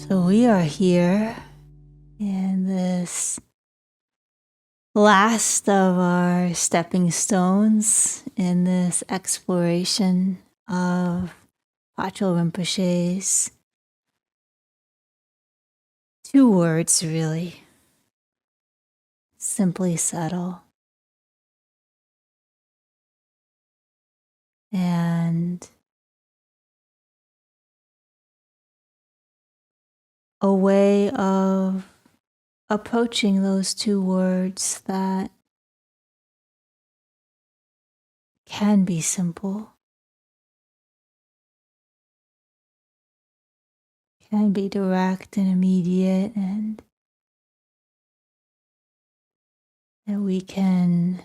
So we are here in this last of our stepping stones in this exploration of Patrul Rinpoche's 2 words, really. Simply settle. And a way of approaching those 2 words that can be simple, can be direct and immediate, and that we can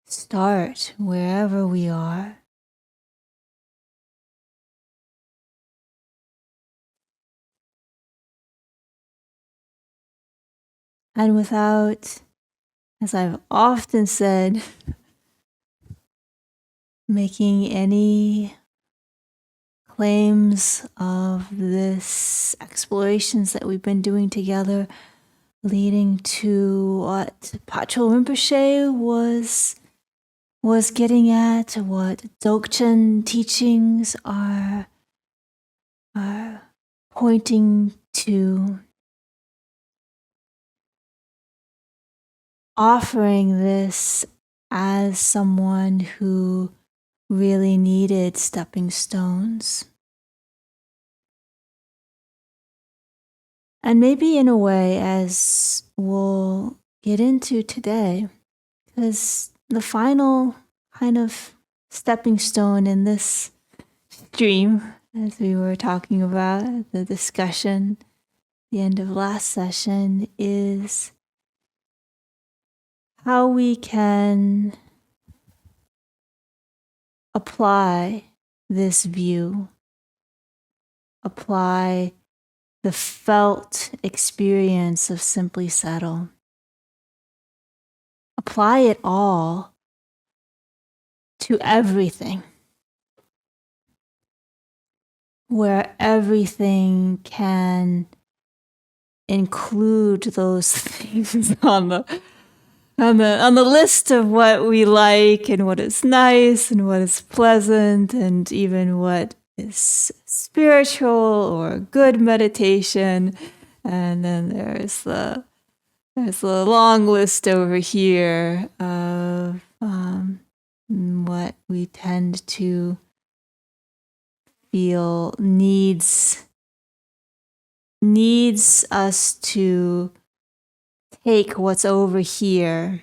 start wherever we are. And without, as I've often said, making any claims of this explorations that we've been doing together, leading to what Patrul Rinpoche was getting at, what Dzogchen teachings are pointing to. Offering this as someone who really needed stepping stones. And maybe in a way, as we'll get into today, because the final kind of stepping stone in this stream, as we were talking about, the discussion, the end of last session, is how we can apply this view, apply the felt experience of simply settle, apply it all to everything, where everything can include those things on the list of what we like and what is nice and what is pleasant and even what is spiritual or good meditation. And then there's the long list over here of what we tend to feel needs us to take what's over here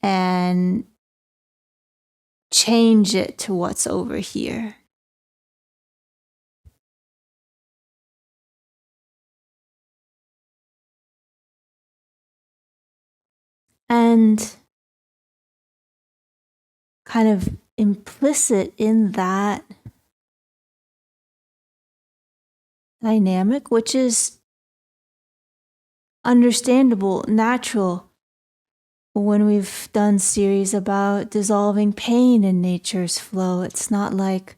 and change it to what's over here. And kind of implicit in that dynamic, which is understandable, natural, when we've done series about dissolving pain in nature's flow. It's not like,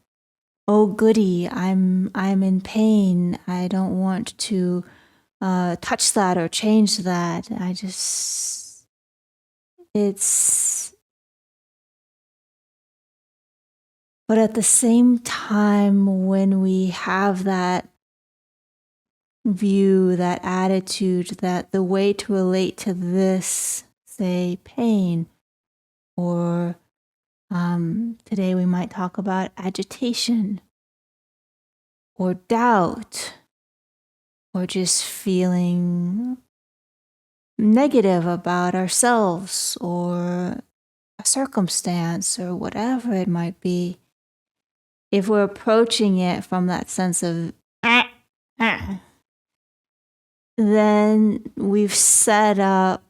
oh goody, I'm in pain, I don't want to touch that or change that. But at the same time, when we have that view, that attitude, that the way to relate to this, say, pain, or today we might talk about agitation, or doubt, or just feeling negative about ourselves, or a circumstance, or whatever it might be. If we're approaching it from that sense of then we've set up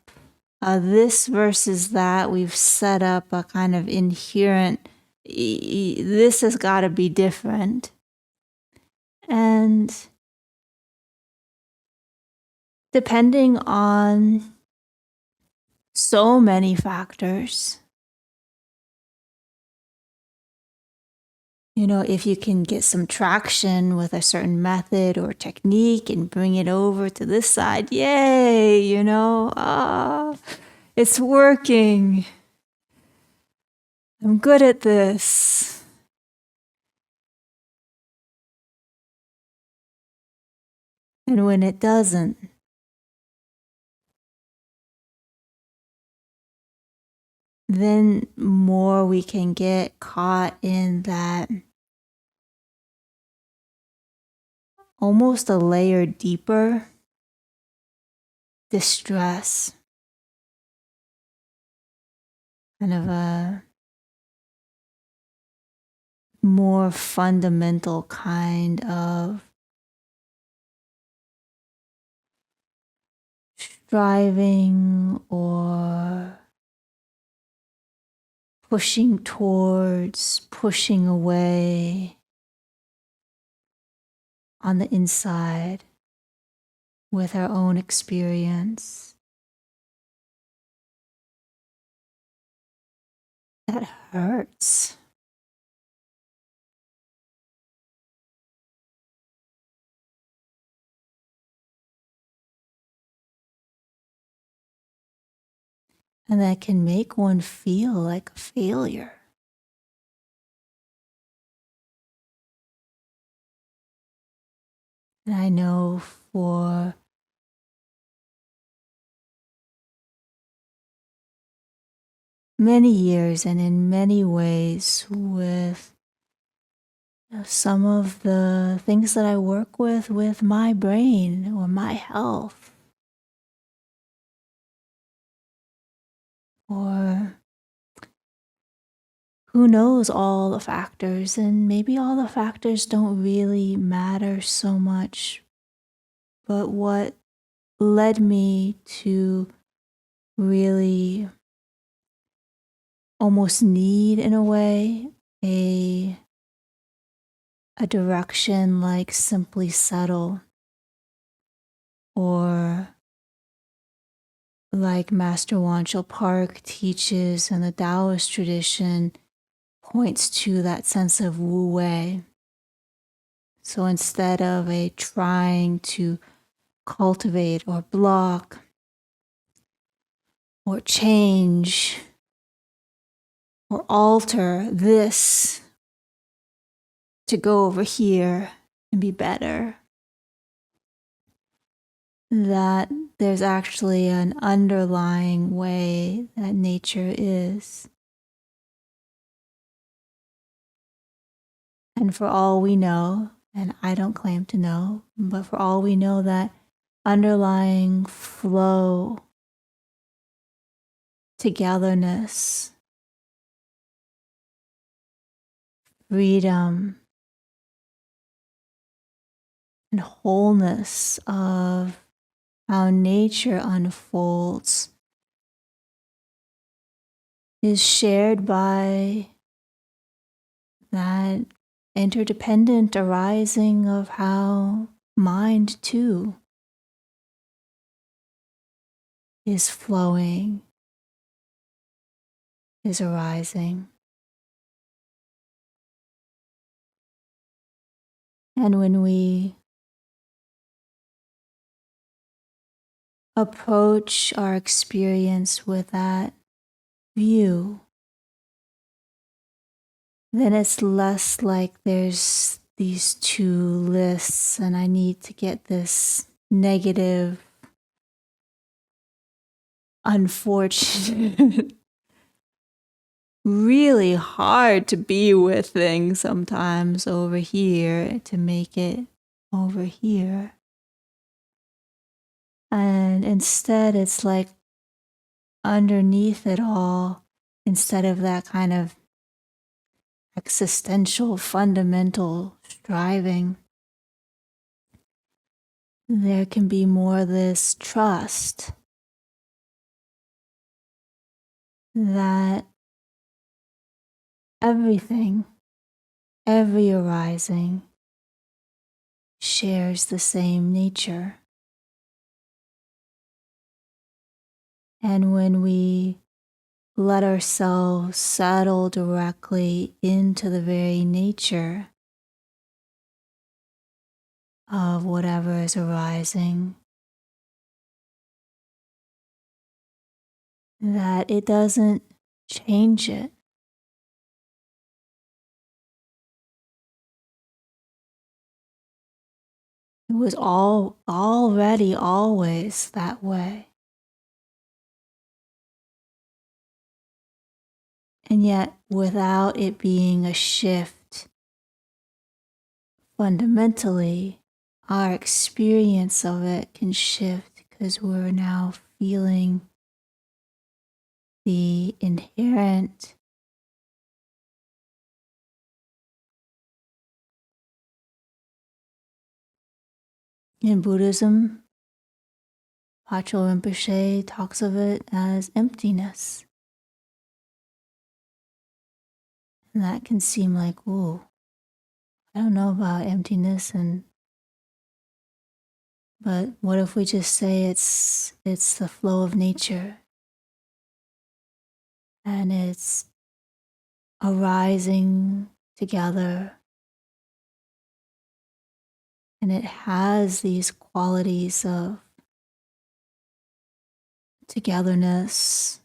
this versus that. We've set up a kind of inherent, this has got to be different. And depending on so many factors, if you can get some traction with a certain method or technique and bring it over to this side, yay, it's working. I'm good at this. And when it doesn't, then more we can get caught in that almost a layer deeper distress, kind of a more fundamental kind of striving or pushing towards, pushing away on the inside with our own experience. That hurts. And that can make one feel like a failure. And I know for many years and in many ways with some of the things that I work with my brain or my health, or who knows all the factors, and maybe all the factors don't really matter so much, but what led me to really almost need, in a way, a direction like simply settle, or like Master Wanchel Park teaches and the Taoist tradition points to that sense of wu wei. So instead of a trying to cultivate or block or change or alter this to go over here and be better, that there's actually an underlying way that nature is. And for all we know, and I don't claim to know, but for all we know, that underlying flow, togetherness, freedom, and wholeness of how nature unfolds is shared by that interdependent arising of how mind too is flowing, is arising. And when we approach our experience with that view, then it's less like there's these two lists and I need to get this negative, unfortunate, really hard to be with thing sometimes over here to make it over here. And instead it's like underneath it all, instead of that kind of existential, fundamental striving, there can be more this trust that everything, every arising, shares the same nature. And when we let ourselves settle directly into the very nature of whatever is arising, that it doesn't change it. It was already always that way. And yet, without it being a shift, fundamentally, our experience of it can shift because we're now feeling the inherent in Buddhism. Patrul Rinpoche talks of it as emptiness. And that can seem like, ooh, I don't know about emptiness, but what if we just say it's the flow of nature and it's arising together, and it has these qualities of togetherness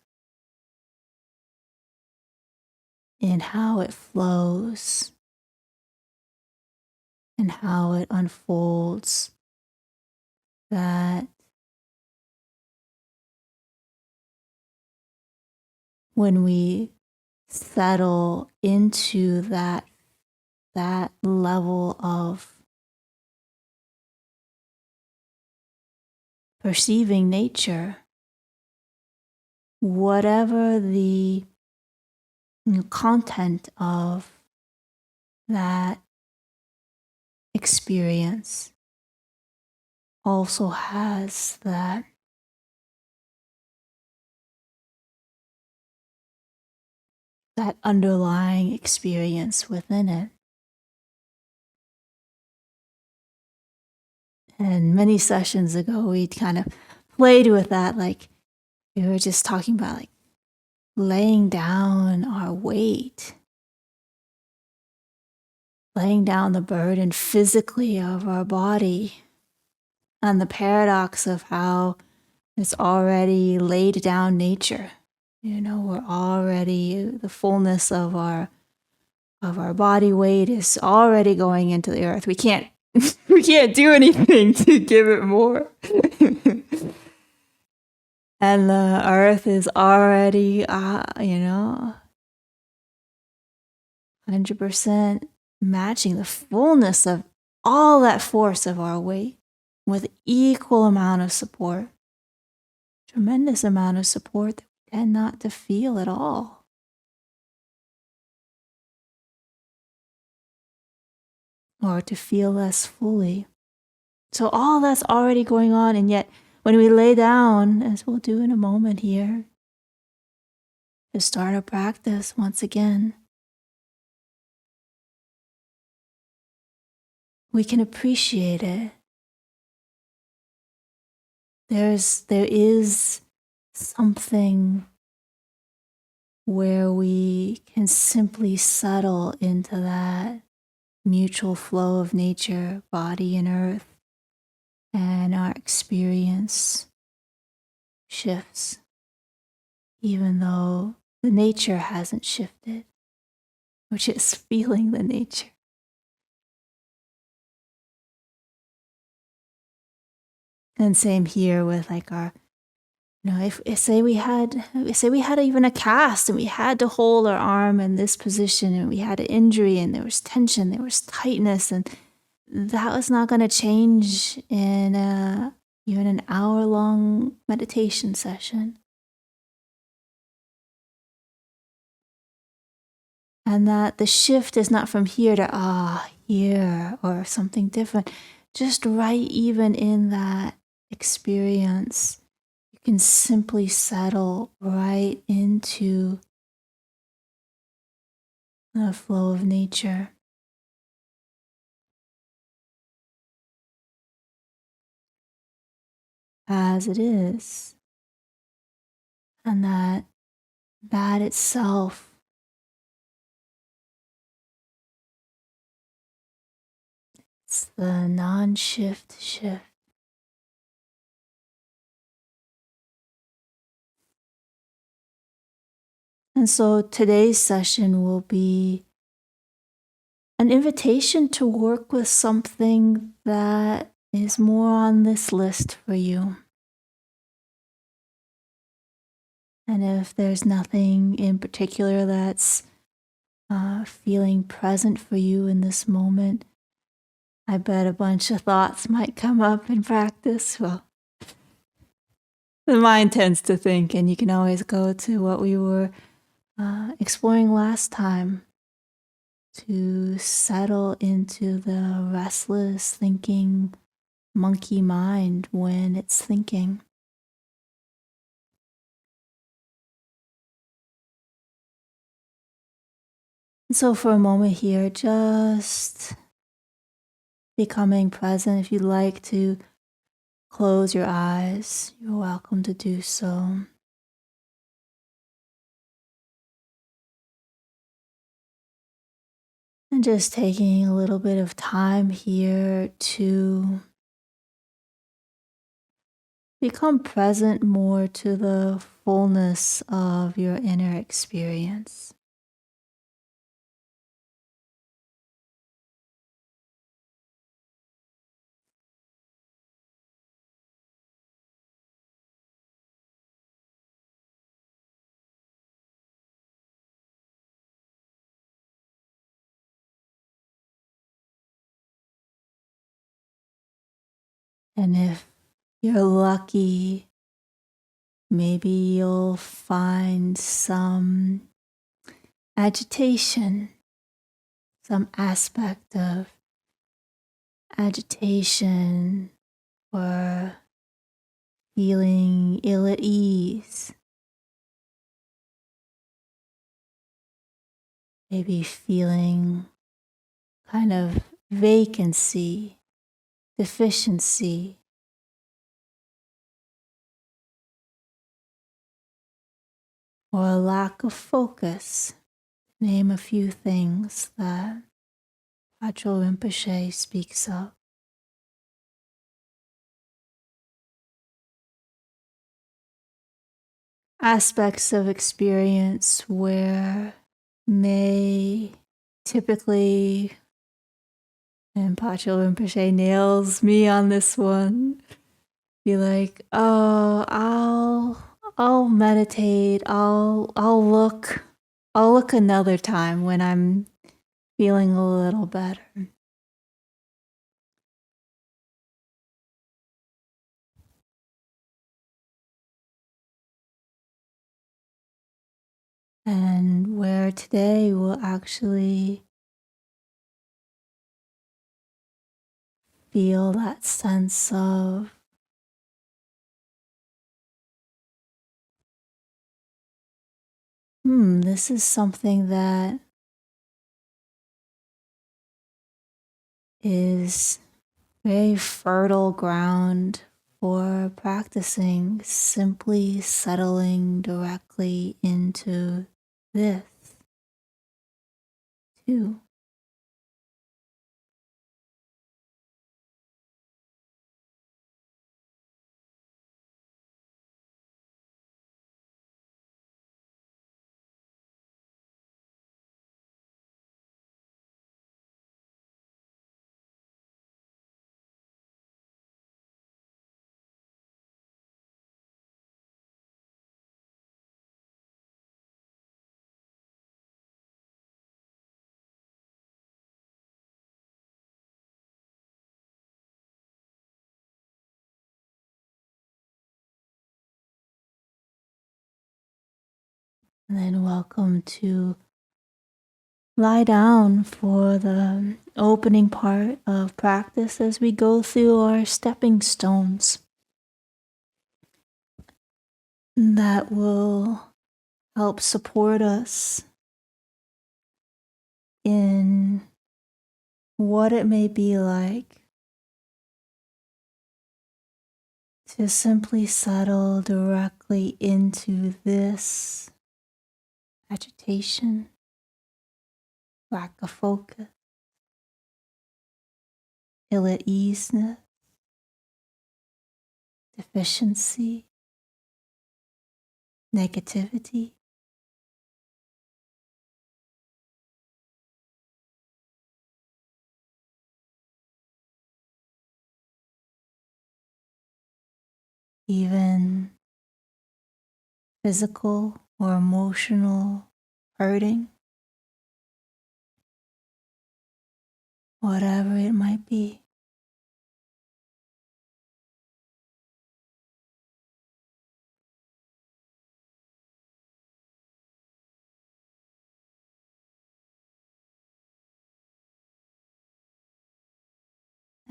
in how it flows and how it unfolds, that when we settle into that level of perceiving nature, whatever the content of that experience also has that underlying experience within it. And many sessions ago, we kind of played with that, like we were just talking about, like laying down our weight, laying down the burden physically of our body, and the paradox of how it's already laid down nature. You know, we're already, the fullness of our body weight is already going into the earth. We can't we can't do anything to give it more. And the earth is already 100% matching the fullness of all that force of our weight with equal amount of support. Tremendous amount of support that we tend not to feel at all. Or to feel less fully. So all that's already going on, and yet when we lay down, as we'll do in a moment here, to start a practice once again, we can appreciate it. There is something where we can simply settle into that mutual flow of nature, body and earth, and our experience shifts, even though the nature hasn't shifted, which is feeling the nature. And same here with like our, if say we had even a cast and we had to hold our arm in this position and we had an injury and there was tension, there was tightness, and that was not going to change in even an hour-long meditation session. And that the shift is not from here to here or something different. Just right even in that experience, you can simply settle right into the flow of nature. As it is. And that that itself is the non-shift shift. And so today's session will be an invitation to work with something that is more on this list for you. And if there's nothing in particular that's feeling present for you in this moment, I bet a bunch of thoughts might come up in practice. Well, the mind tends to think, and you can always go to what we were exploring last time to settle into the restless thinking monkey mind when it's thinking. So for a moment here, just becoming present. If you'd like to close your eyes, you're welcome to do so. And just taking a little bit of time here to become present more to the fullness of your inner experience. And if you're lucky, maybe you'll find some agitation, some aspect of agitation or feeling ill at ease. Maybe feeling kind of vacancy, deficiency. Or a lack of focus. Name a few things that Patrul Rinpoche speaks of. Aspects of experience where may typically, and Patrul Rinpoche nails me on this one, be like, oh, I'll meditate, I'll look another time when I'm feeling a little better. And where today will actually feel that sense of this is something that is very fertile ground for practicing simply settling directly into this too. And then welcome to lie down for the opening part of practice as we go through our stepping stones that will help support us in what it may be like to simply settle directly into this agitation, lack of focus, ill at easeness, deficiency, negativity. Even physical or emotional hurting, whatever it might be.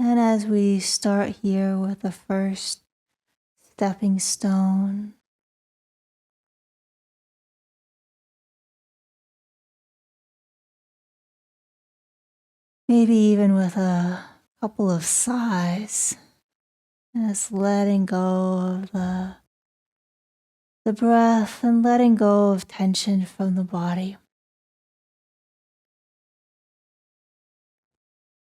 And as we start here with the first stepping stone, maybe even with a couple of sighs, just letting go of the breath and letting go of tension from the body.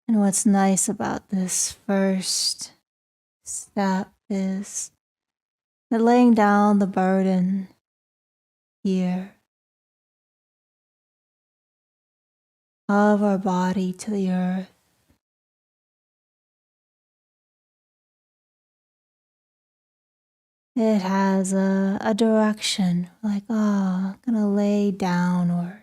And what's nice about this first step is that laying down the burden here of our body to the earth. It has a direction, like, I'm gonna lay downward.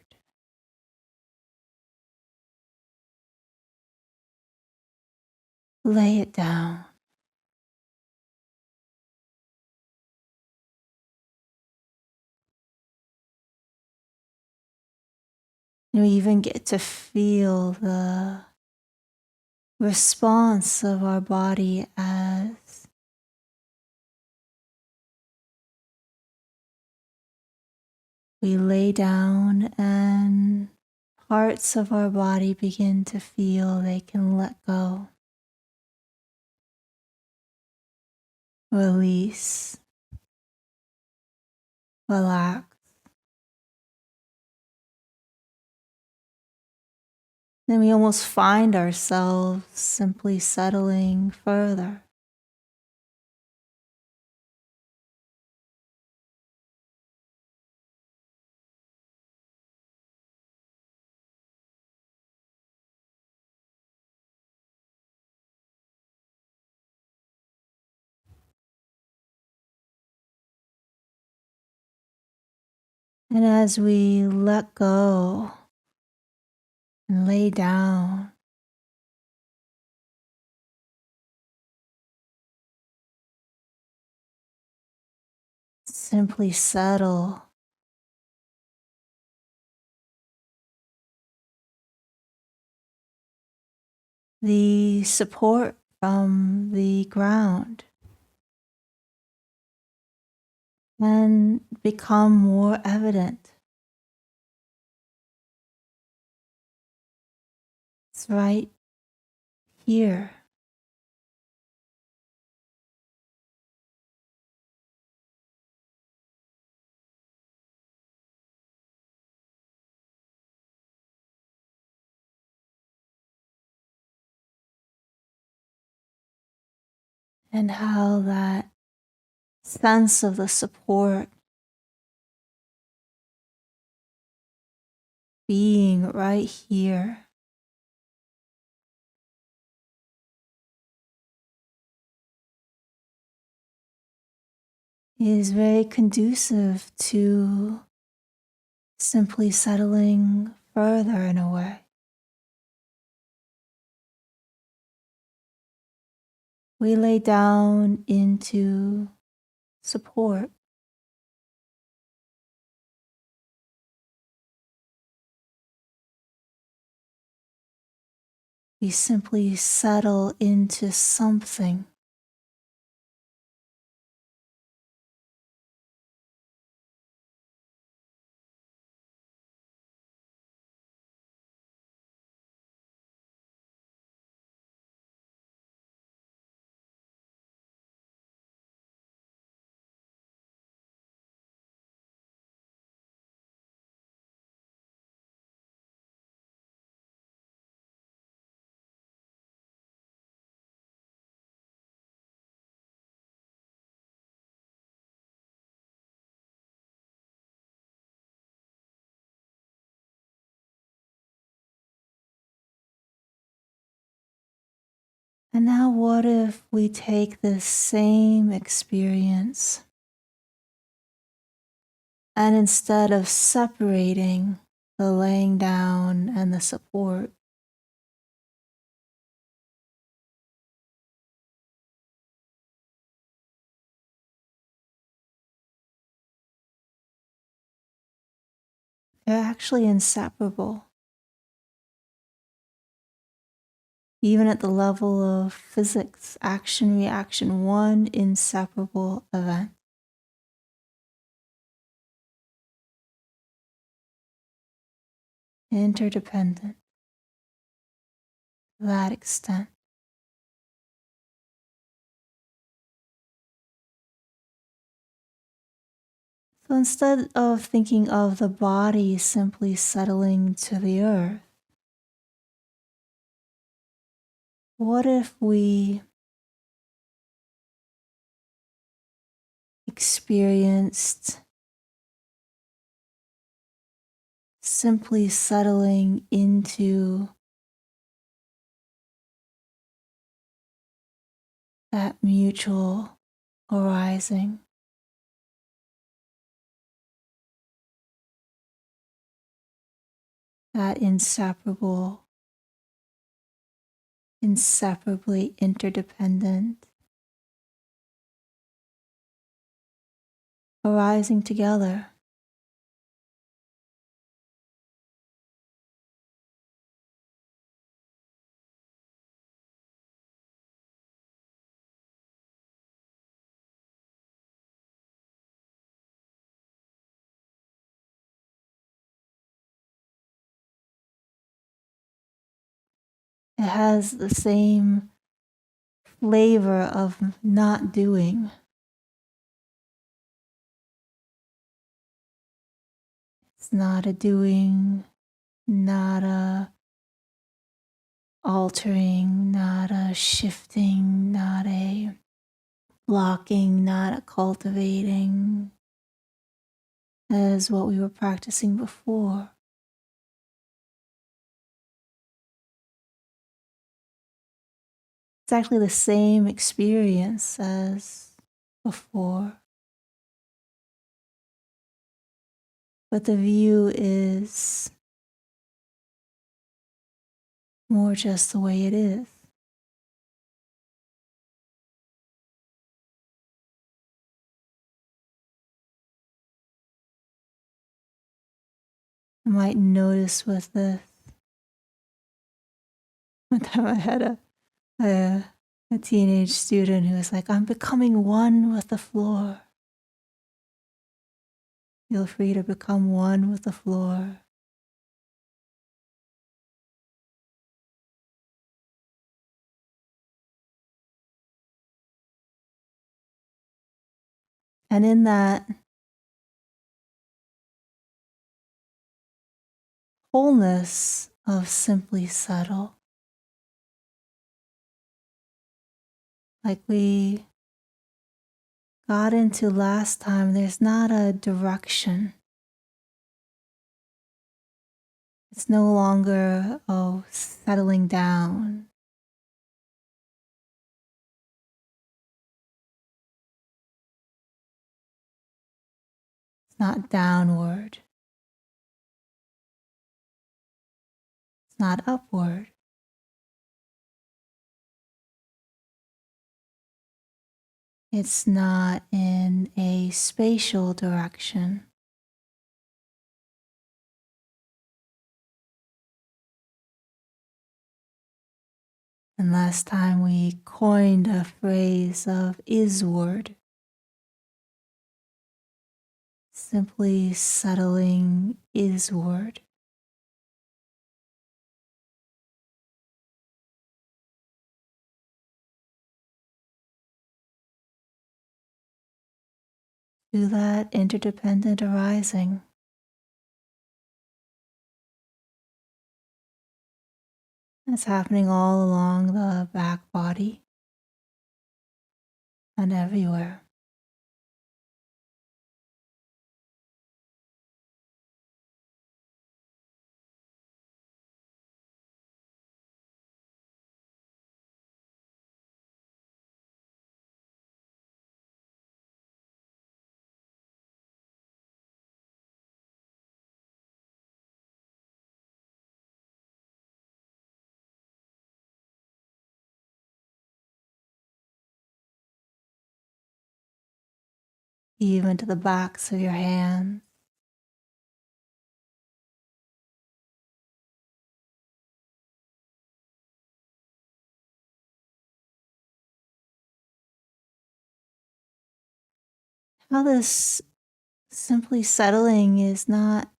Lay it down. You even get to feel the response of our body as we lay down and parts of our body begin to feel they can let go, release, relax. Then we almost find ourselves simply settling further. And as we let go and lay down, simply settle. The support from the ground and become more evident. It's right here. And how that sense of the support being right here is very conducive to simply settling further in a way. We lay down into support. We simply settle into something. And now what if we take this same experience and instead of separating the laying down and the support, they're actually inseparable. Even at the level of physics, action, reaction, one inseparable event. Interdependent to that extent. So instead of thinking of the body simply settling to the earth, what if we experienced simply settling into that mutual arising? That inseparably interdependent, arising together. It has the same flavor of not doing. It's not a doing, not a altering, not a shifting, not a blocking, not a cultivating, as what we were practicing before. It's actually the same experience as before. But the view is more just the way it is. You might notice with this. One time I had a teenage student who was like, I'm becoming one with the floor. Feel free to become one with the floor. And in that wholeness of simply subtle, like we got into last time, there's not a direction. It's no longer, settling down. It's not downward. It's not upward. It's not in a spatial direction. And last time we coined a phrase of isward, simply settling isward. To that interdependent arising. That's happening all along the back body and everywhere. even to the backs of your hands. How this simply settling is not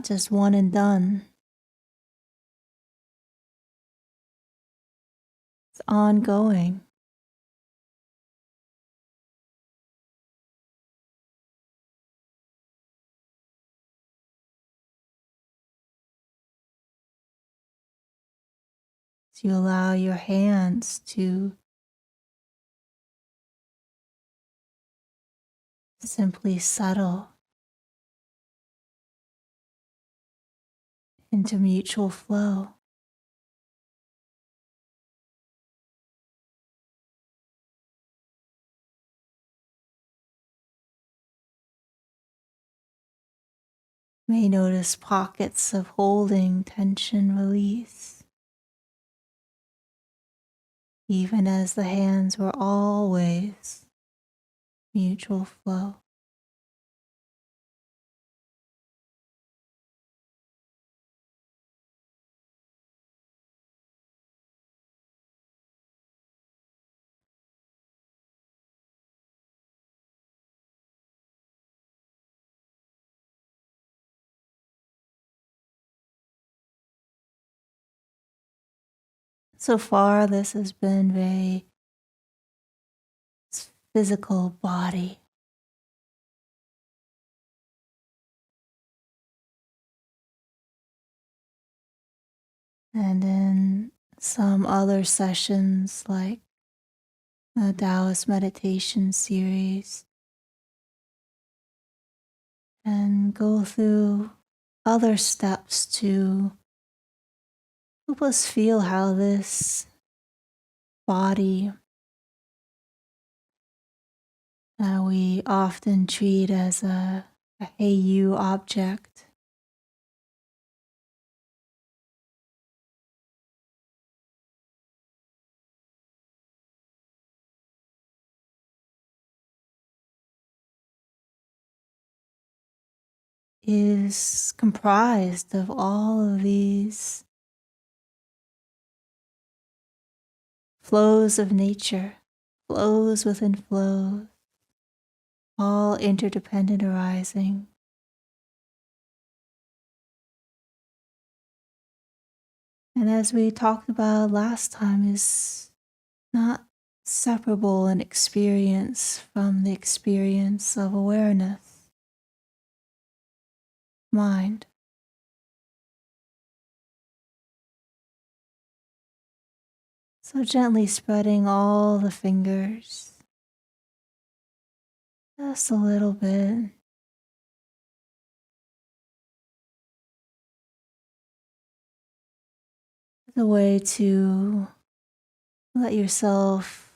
just one and done. It's ongoing. So you allow your hands to simply settle into mutual flow. You may notice pockets of holding, tension, release, even as the hands were always mutual flow. So far, this has been very physical body. And in some other sessions, like the Taoist meditation series, and go through other steps to help us feel how this body that we often treat as a hey you object is comprised of all of these flows of nature, flows within flows, all interdependent arising. And as we talked about last time, is not separable in experience from the experience of awareness, mind. So gently spreading all the fingers, just a little bit. The way to let yourself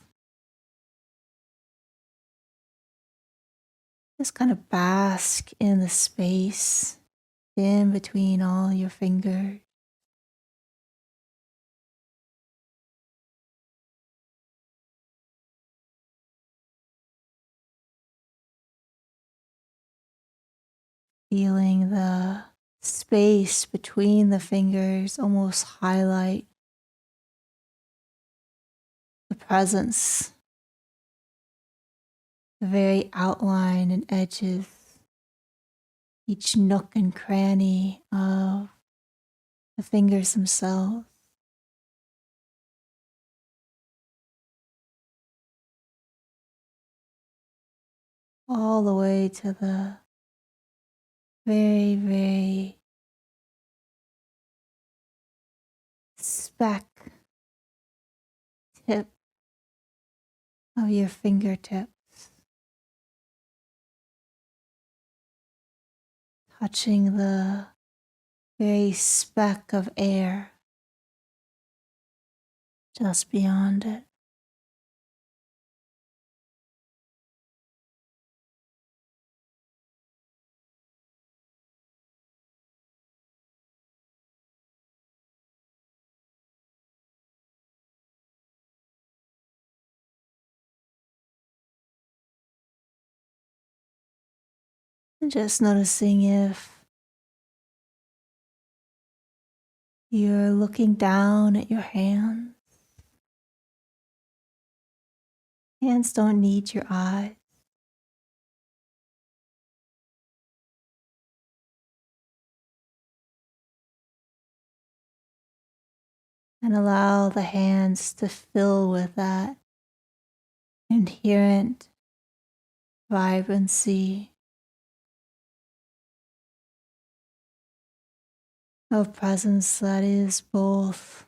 just kind of bask in the space in between all your fingers. Feeling the space between the fingers almost highlight the presence, the very outline and edges, each nook and cranny of the fingers themselves. All the way to the very, very speck tip of your fingertips, touching the very speck of air just beyond it. And just noticing if you're looking down at your hands. Hands don't need your eyes. And allow the hands to fill with that inherent vibrancy of presence that is both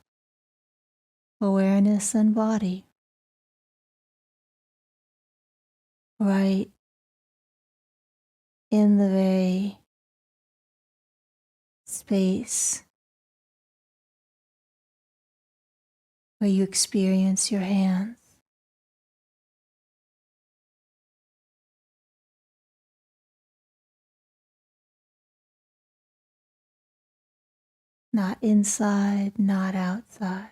awareness and body, right in the very space where you experience your hands. Not inside, not outside.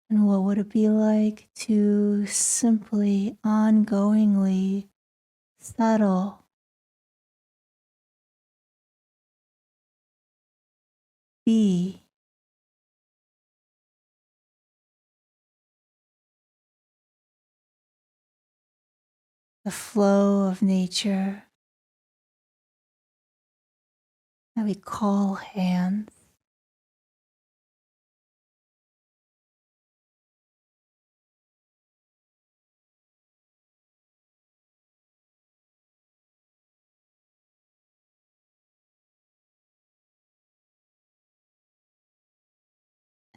And what would it be like to simply, ongoingly settle, be the flow of nature that we call hands?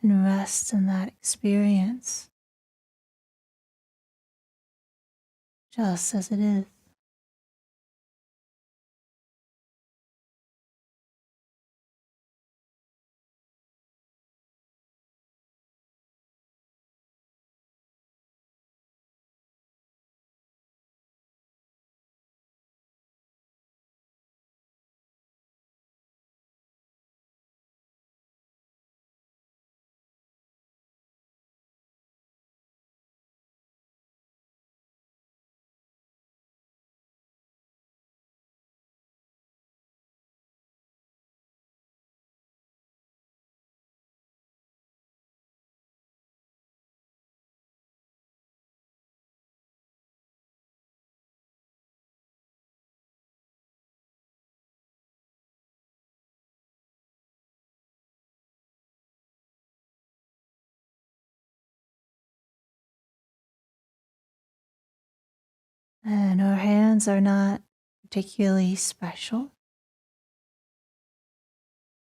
And rest in that experience just as it is. And our hands are not particularly special.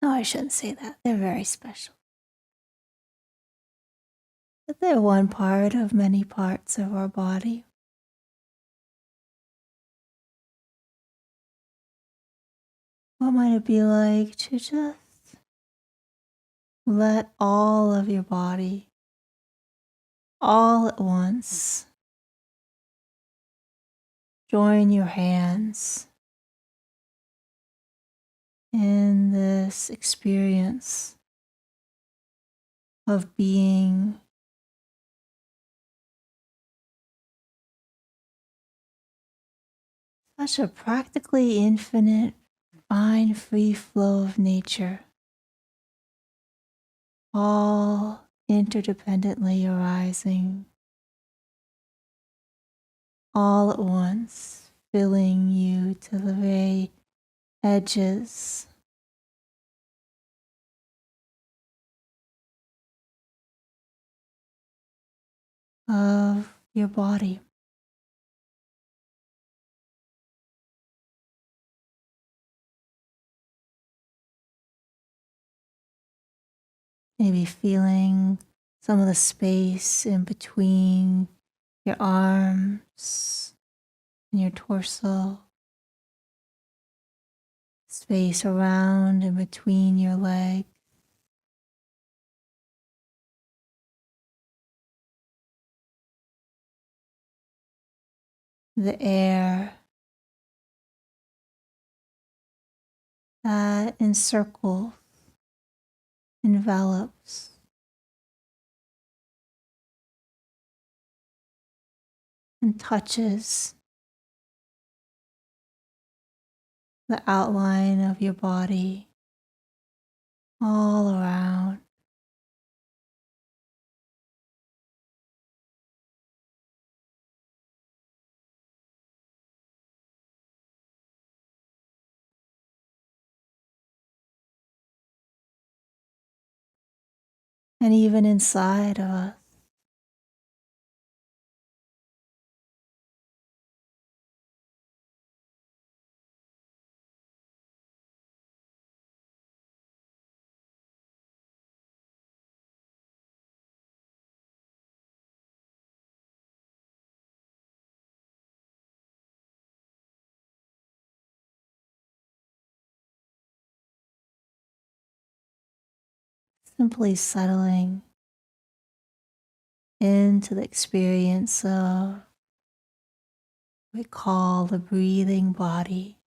No, I shouldn't say that. They're very special. But they're one part of many parts of our body. What might it be like to just let all of your body, all at once, join your hands in this experience of being such a practically infinite, fine, free flow of nature, all interdependently arising, all at once, filling you to the very edges of your body. Maybe feeling some of the space in between your arms and your torso, space around and between your legs. the air that encircles, envelops, and touches the outline of your body all around. And even inside of us. Simply settling into the experience of what we call the breathing body,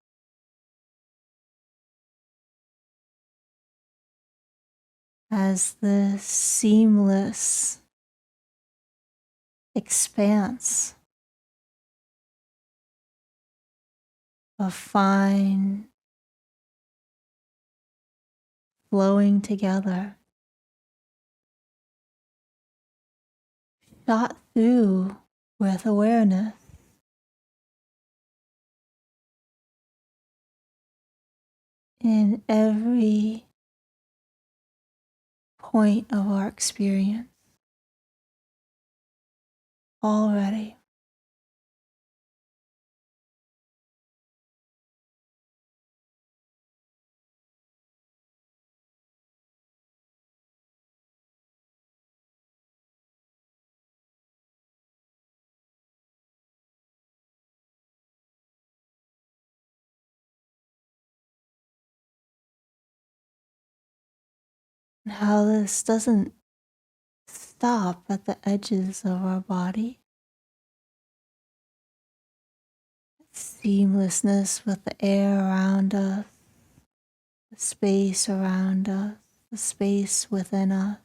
as the seamless expanse of fine flowing together, shot through with awareness. In every point of our experience already. And how this doesn't stop at the edges of our body. Seamlessness with the air around us, the space around us, the space within us.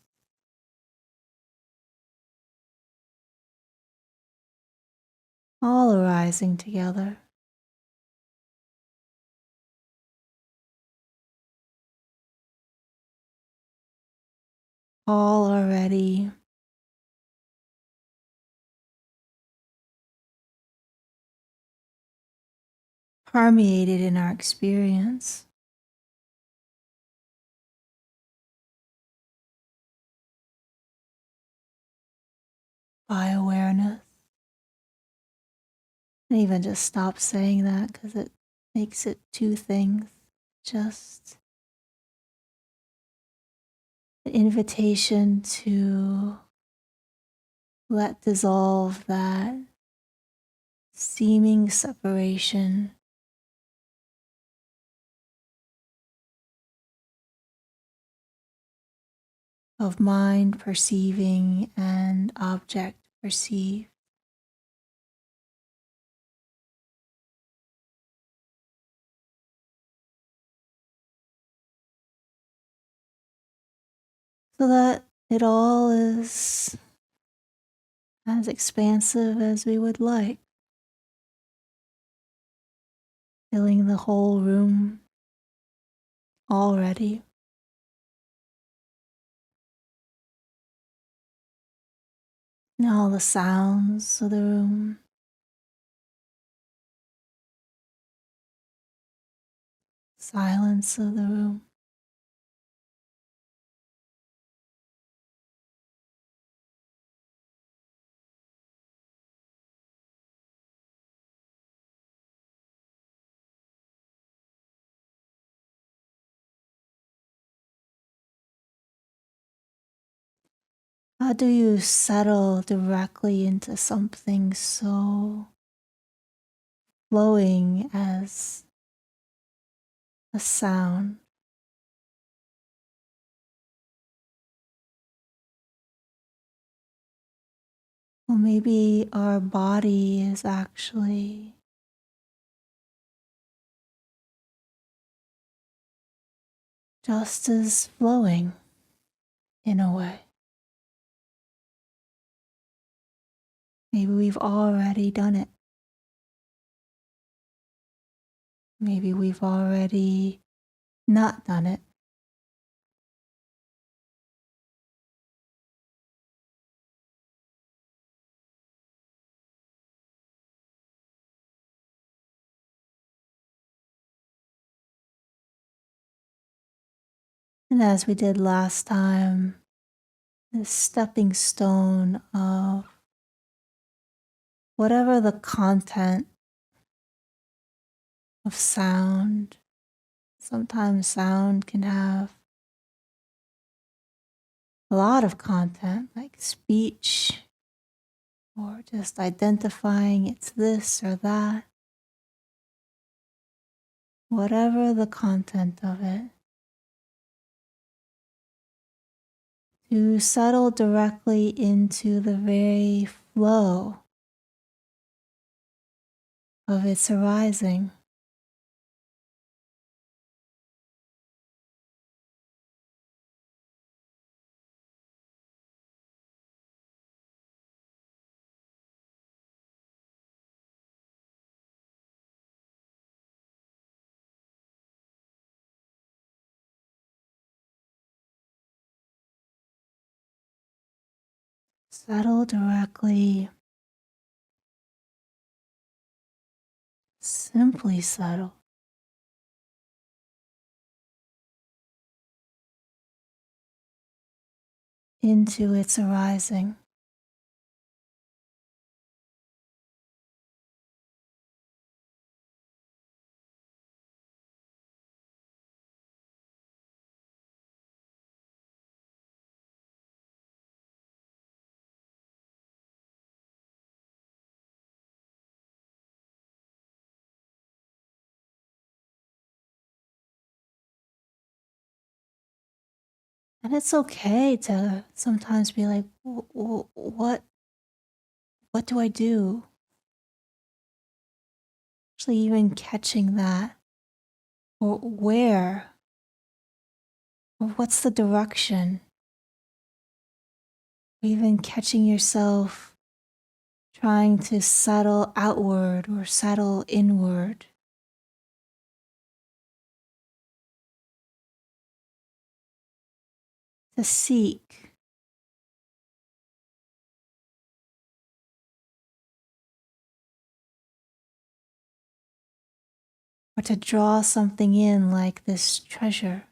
All arising together. All already permeated in our experience. By awareness. And even just stop saying that because it makes it two things. Just an invitation to let dissolve that seeming separation of mind perceiving and object perceived. So that it all is as expansive as we would like, filling the whole room already. And all the sounds of the room, silence of the room. How do you settle directly into something so flowing as a sound? Well, maybe our body is actually just as flowing in a way. Maybe we've already done it. Maybe we've already not done it. And as we did last time, this stepping stone of whatever the content of sound. Sometimes sound can have a lot of content, like speech, or just identifying it's this or that. Whatever the content of it, to settle directly into the very flow of its arising. Settle directly, simply settle into its arising. And it's okay to sometimes be like, what do I do? Actually, even catching that, or where, or what's the direction? Or even catching yourself trying to settle outward or settle inward. To seek. Or to draw something in like this treasure.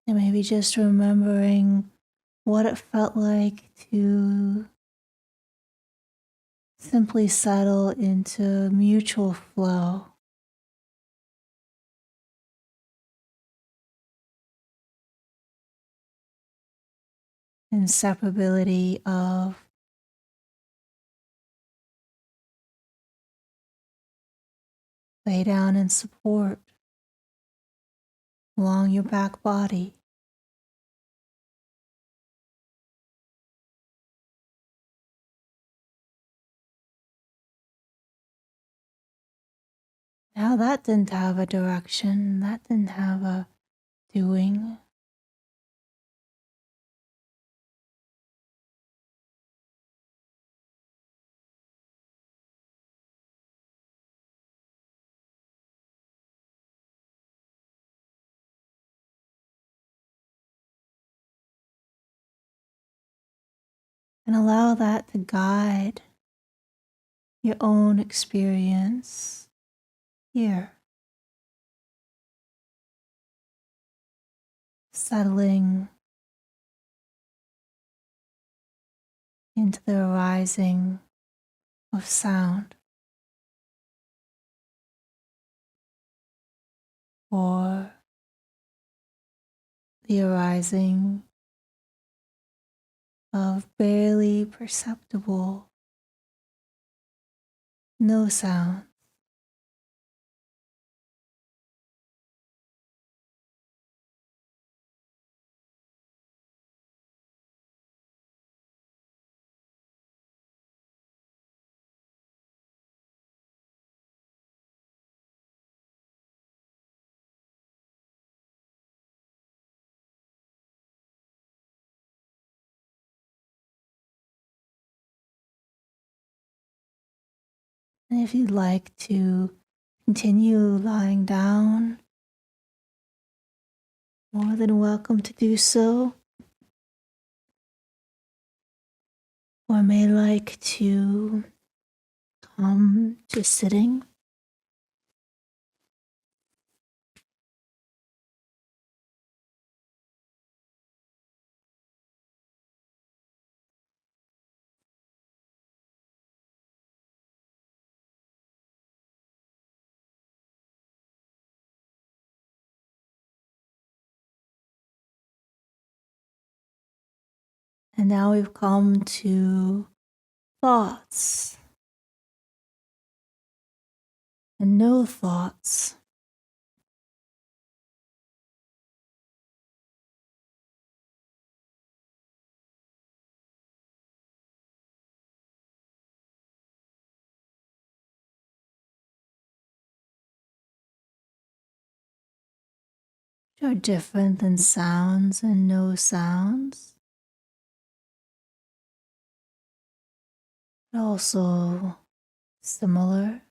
And maybe just remembering what it felt like to simply settle into mutual flow. Inseparability of lay down and support along your back body. Now that didn't have a direction, that didn't have a doing. And allow that to guide your own experience here. Settling into the arising of sound, or the arising of barely perceptible no sound. And if you'd like to continue lying down, more than welcome to do so, or may like to come to sitting. And now we've come to thoughts and no thoughts. Which are different than sounds and no sounds, but also similar.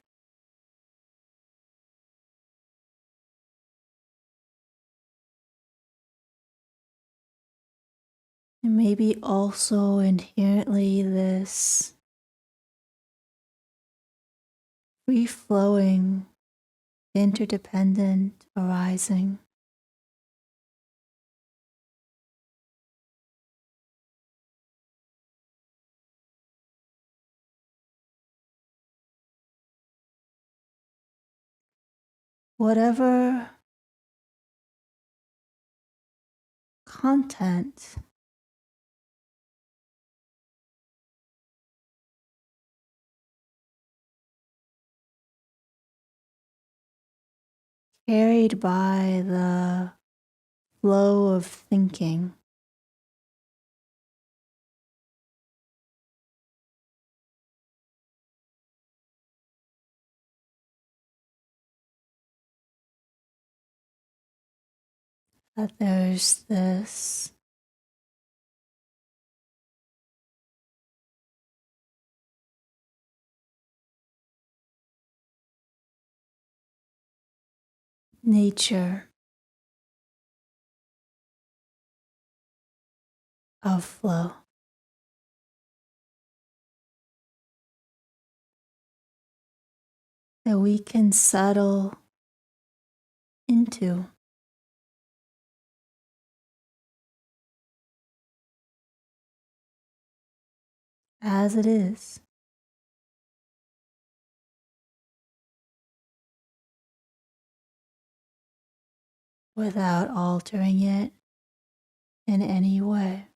And maybe also inherently this free-flowing, interdependent arising. Whatever content carried by the flow of thinking, that there's this nature of flow. That we can settle into as it is, without altering it in any way.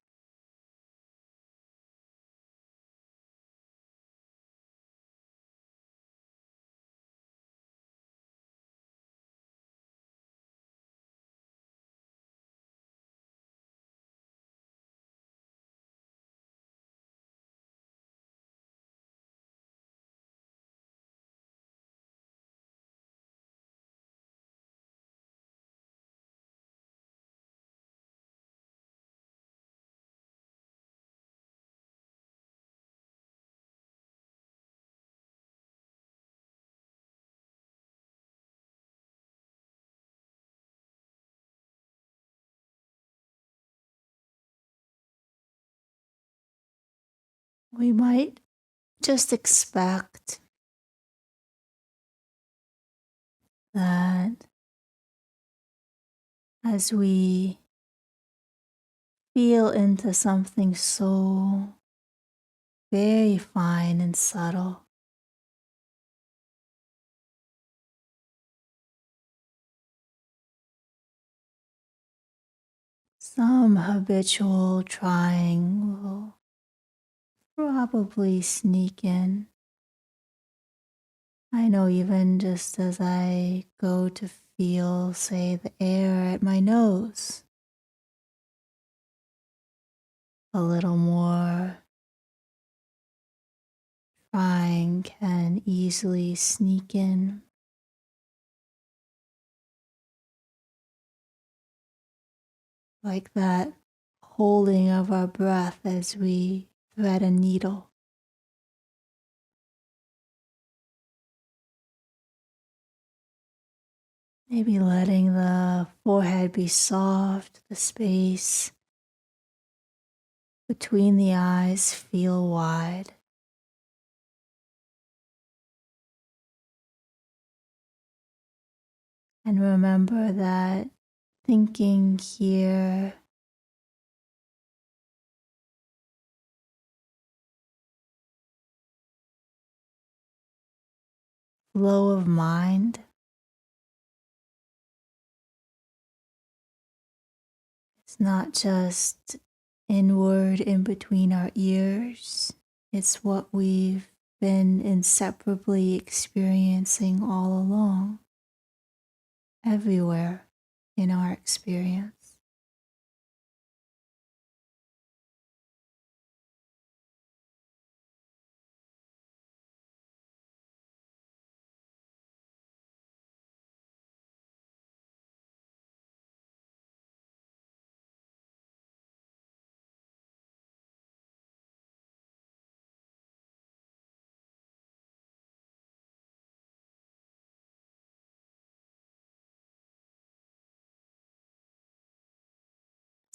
We might just expect that as we feel into something so very fine and subtle, Some habitual trying will probably sneak in. I know even just as I go to feel, say, the air at my nose, a little more trying can easily sneak in. Like that holding of our breath as we thread a needle. Maybe letting the forehead be soft, the space between the eyes feel wide. And remember that thinking here flow of mind is not just inward in between our ears, it's what we've been inseparably experiencing all along, everywhere in our experience.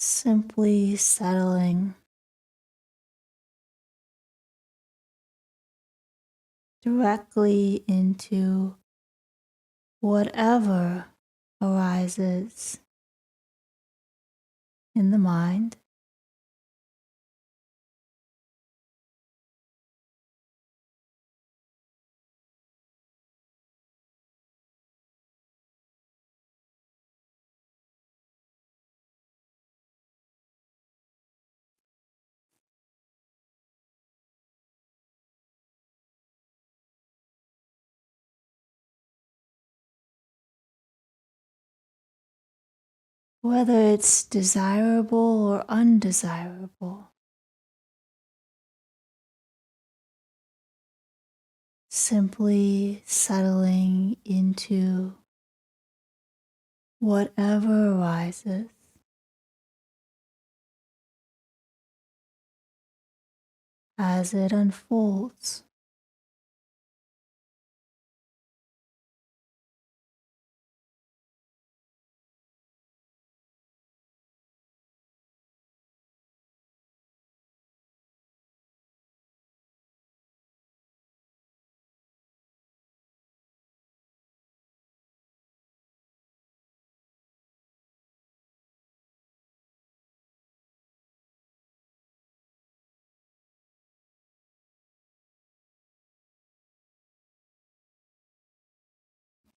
Simply settling directly into whatever arises in the mind. Whether it's desirable or undesirable, simply settling into whatever arises as it unfolds.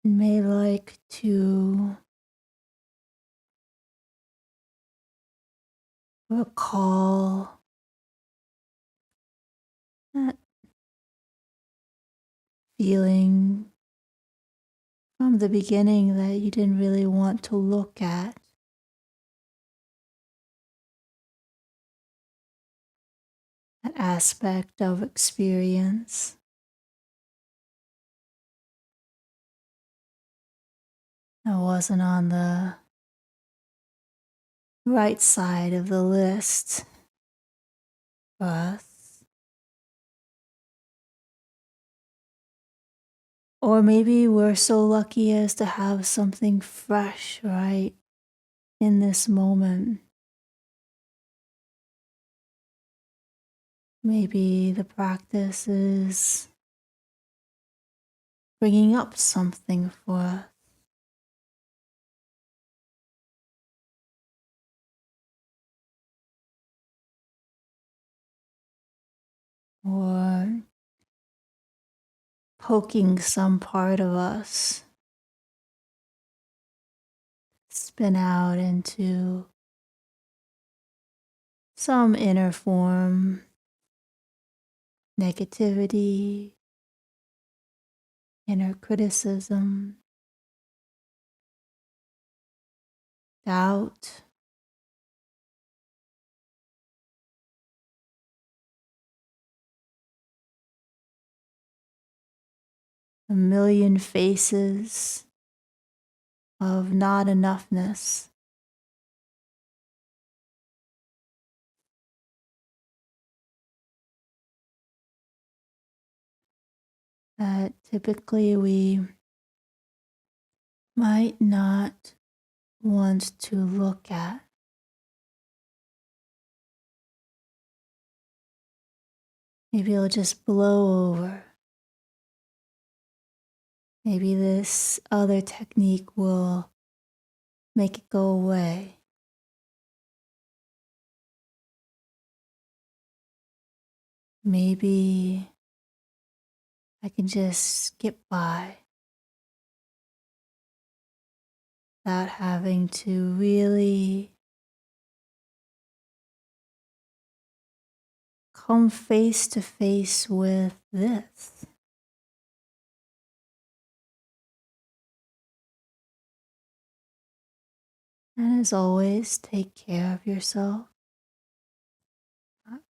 You may like to recall that feeling from the beginning that you didn't really want to look at. That aspect of experience. That wasn't on the right side of the list for us. Or maybe we're so lucky as to have something fresh right in this moment. Maybe the practice is bringing up something for us. Or poking some part of us, spin out into some inner form, negativity, inner criticism, doubt, a million faces of not enoughness. That typically we might not want to look at. Maybe it'll just blow over. Maybe this other technique will make it go away. Maybe I can just skip by without having to really come face to face with this. And as always, take care of yourself. Not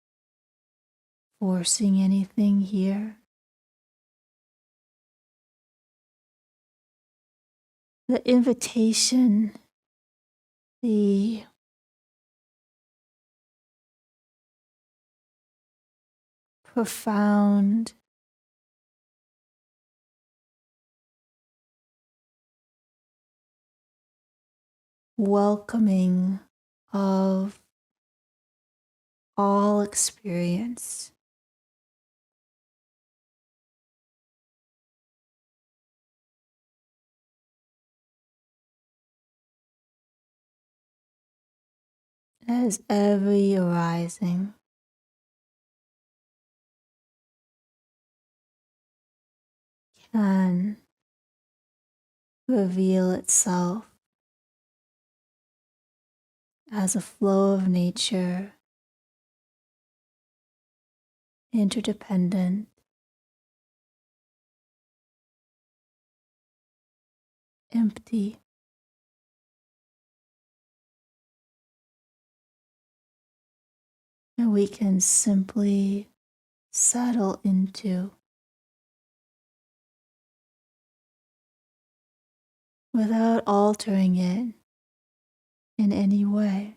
forcing anything here. The invitation, the profound welcoming of all experience. As every arising can reveal itself as a flow of nature, interdependent, empty, and we can simply settle into without altering it in any way.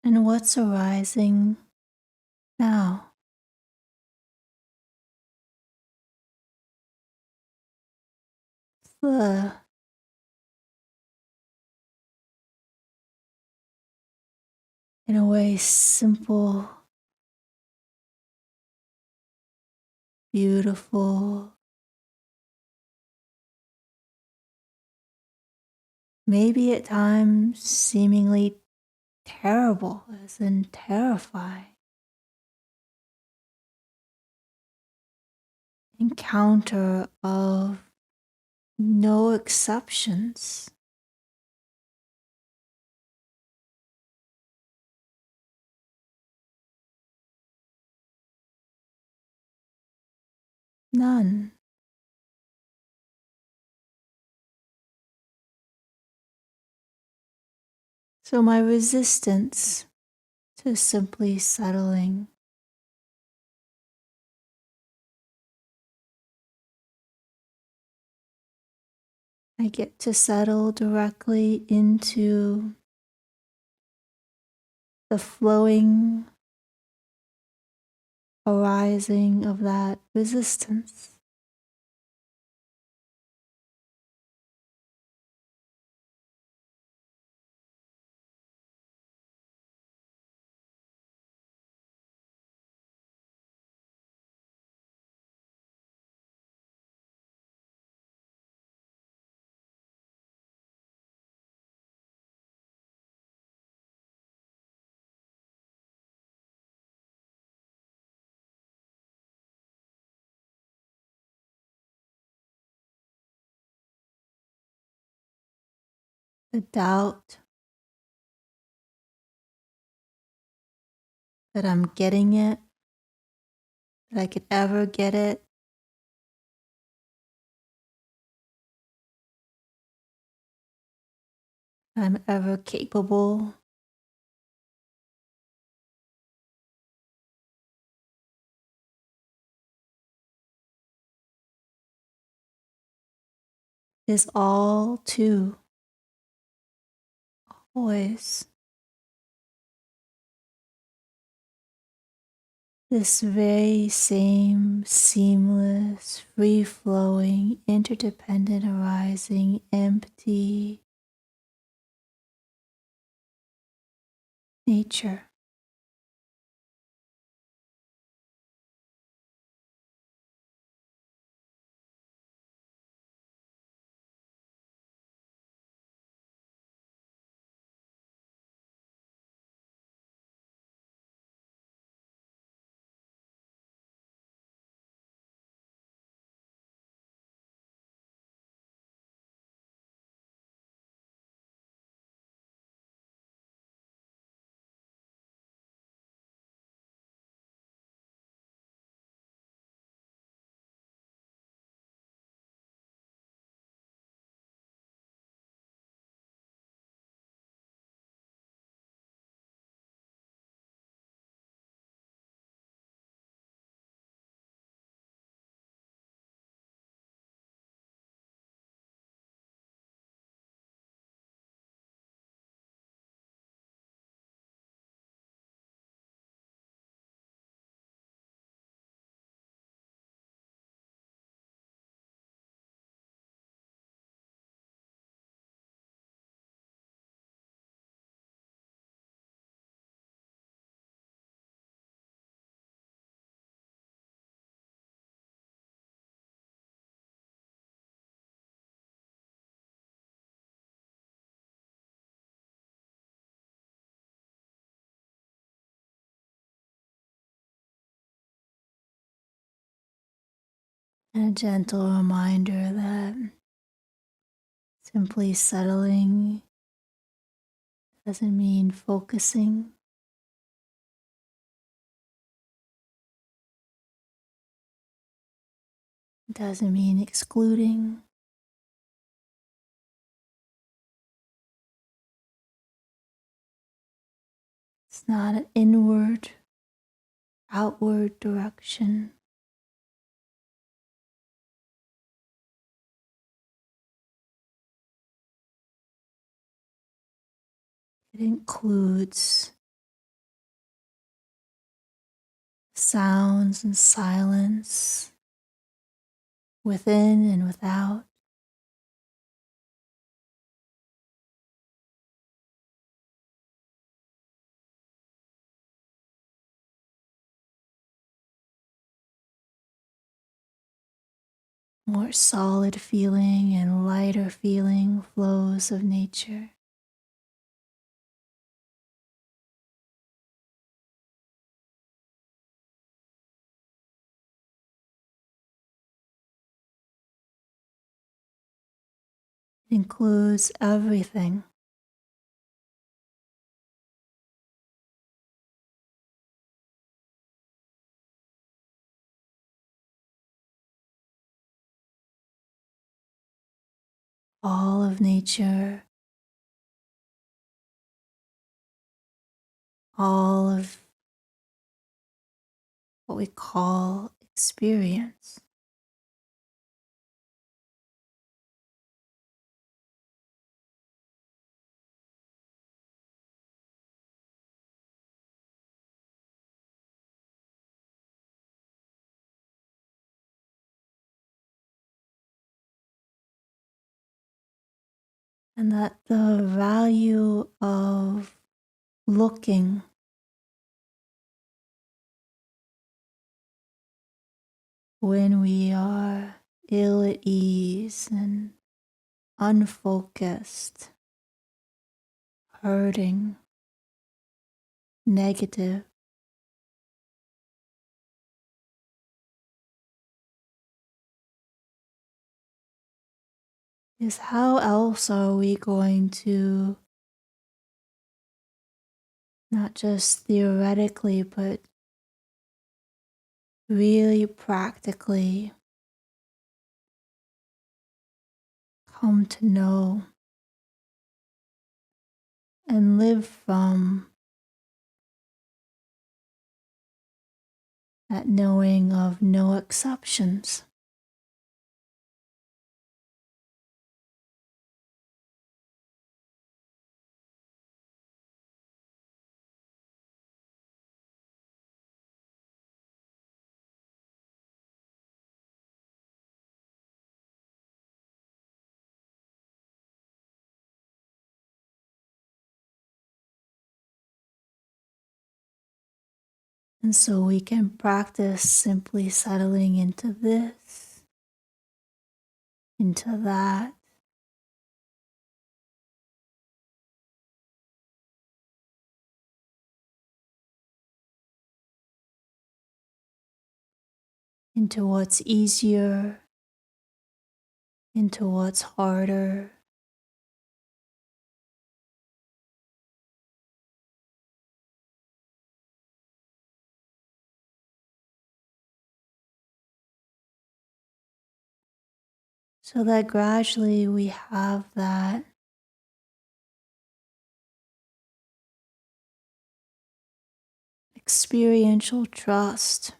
And what's arising now? The in a way simple, beautiful, maybe at times seemingly terrible, as in terrifying encounter of no exceptions. None. So my resistance to simply settling, I get to settle directly into the flowing arising of that resistance. The doubt that I'm getting it, that I could ever get it, that I'm ever capable, is all too always this very same seamless, free-flowing, interdependent arising, empty nature. And a gentle reminder that simply settling doesn't mean focusing. It doesn't mean excluding. It's not an inward, outward direction. It includes sounds and silence within and without. More solid feeling and lighter feeling flows of nature. It includes everything. All of nature, all of what we call experience. And that the value of looking when we are ill at ease and unfocused, hurting, negative, is how else are we going to not just theoretically, but really practically come to know and live from that knowing of no exceptions. And so we can practice simply settling into this, into that, into what's easier, into what's harder. So that gradually we have that experiential trust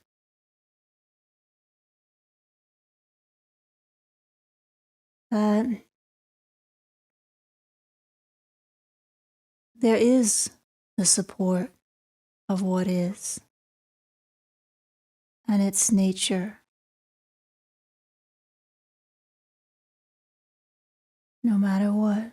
that there is the support of what is and its nature, no matter what.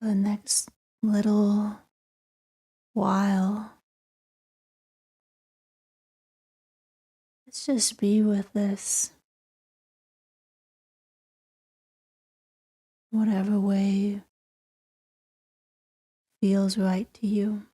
For the next little while, let's just be with this, whatever way feels right to you.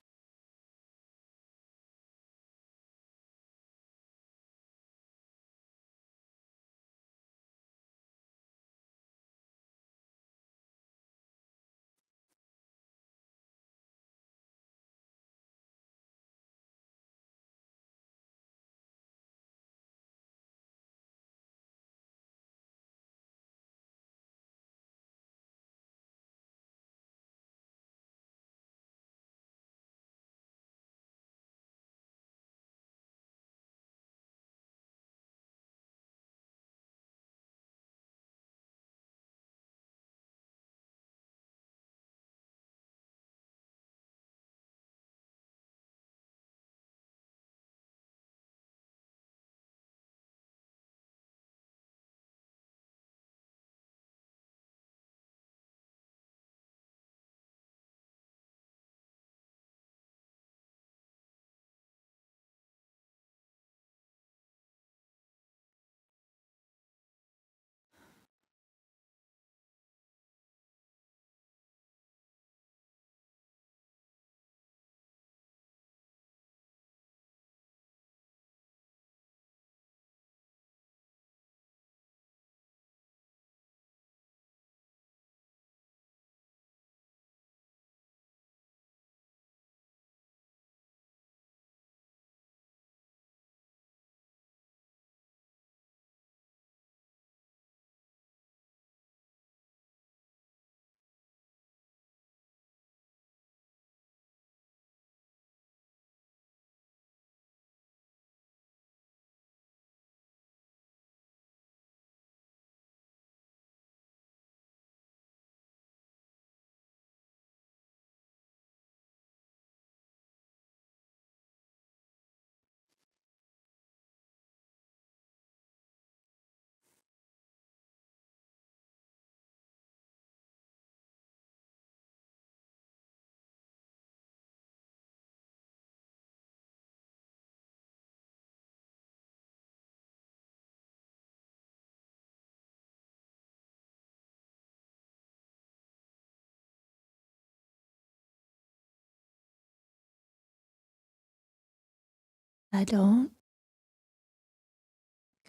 I don't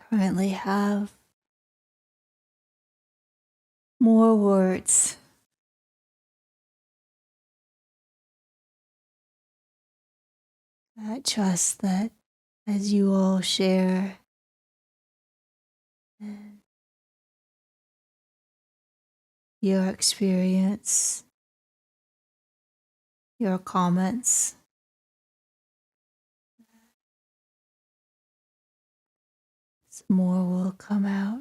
currently have more words. I trust that as you all share your experience, your comments, some more will come out.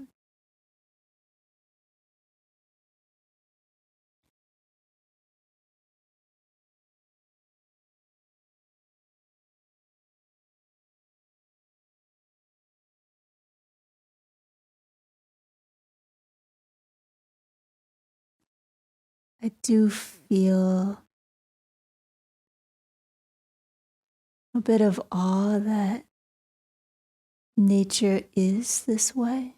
I do feel a bit of awe that nature is this way.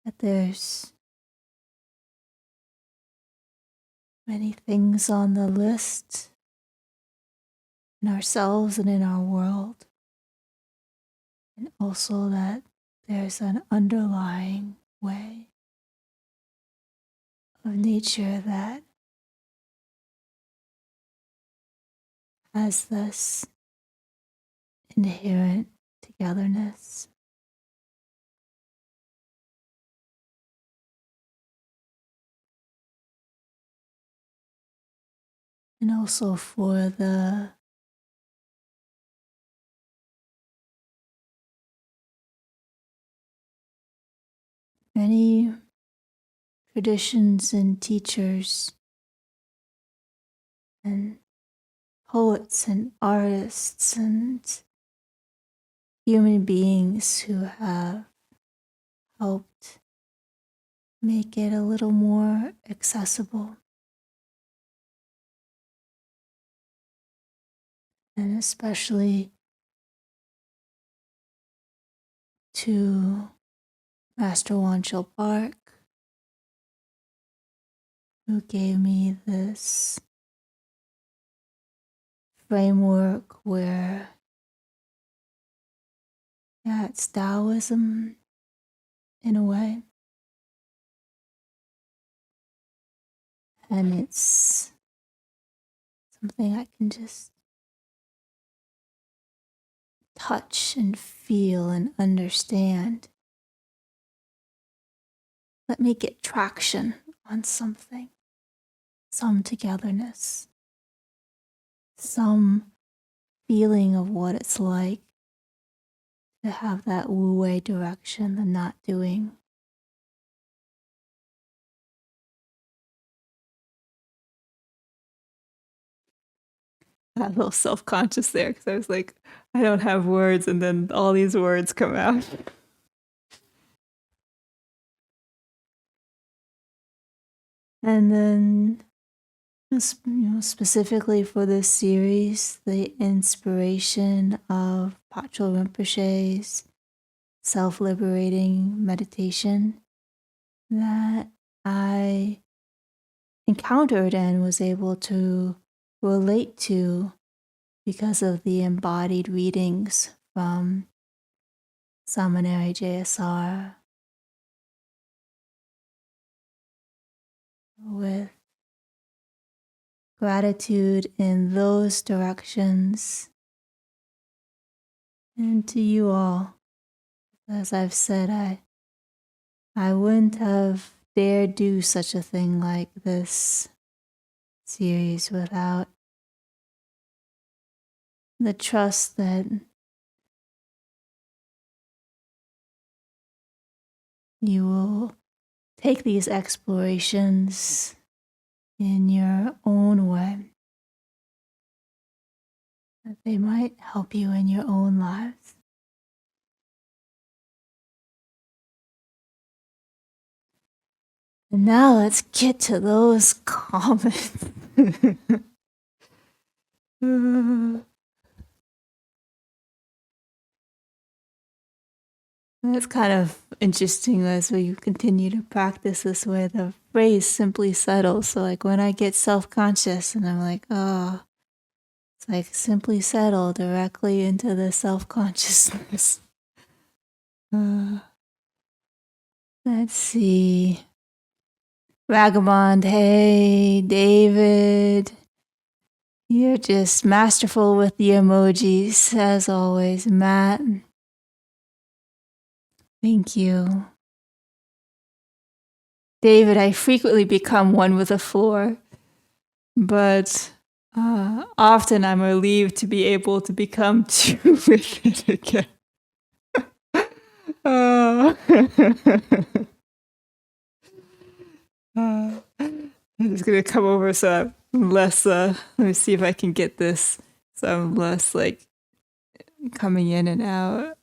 That there's many things on the list in ourselves and in our world. And also that there's an underlying way of nature that has this inherent togetherness. And also for the many traditions and teachers and poets and artists and human beings who have helped make it a little more accessible. And especially to Master Wanchel Park, who gave me this framework where, yeah, it's Taoism in a way. And it's something I can just touch and feel and understand. Let me get traction on something, some togetherness, some feeling of what it's like to have that wu-wei direction, the not doing. I got a little self-conscious there because I was like, I don't have words, and then all these words come out. And then, specifically for this series, the inspiration of Patrul Rinpoche's self-liberating meditation that I encountered and was able to relate to because of the embodied readings from Samaneri JSR with gratitude in those directions. And to you all, as I've said, I wouldn't have dared do such a thing like this series without the trust that you will take these explorations in your own way, that they might help you in your own lives. And now let's get to those comments. It's kind of interesting as we continue to practice this way. The phrase simply settle. So like when I get self-conscious and I'm like, oh, it's like simply settle directly into the self-consciousness. Let's see. Vagabond, hey, David. You're just masterful with the emojis, as always, Matt. Thank you. David, I frequently become one with the floor, but often I'm relieved to be able to become two with it again. I'm just going to come over so I'm less, let me see if I can get this, so I'm less like coming in and out.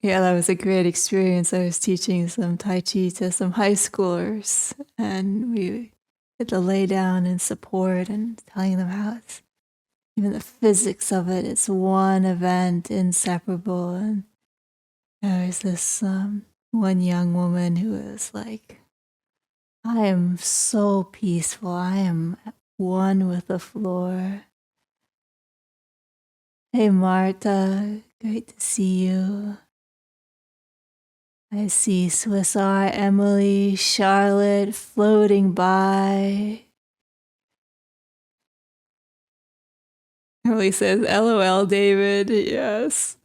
Yeah, that was a great experience. I was teaching some Tai Chi to some high schoolers, and we had to lay down and support and telling them how it's, even the physics of it, it's one event, inseparable. And there was this one young woman who was like, I am so peaceful. I am at one with the floor. Hey, Marta, great to see you. I see Swiss R, Emily, Charlotte floating by. Emily says, LOL, David. Yes.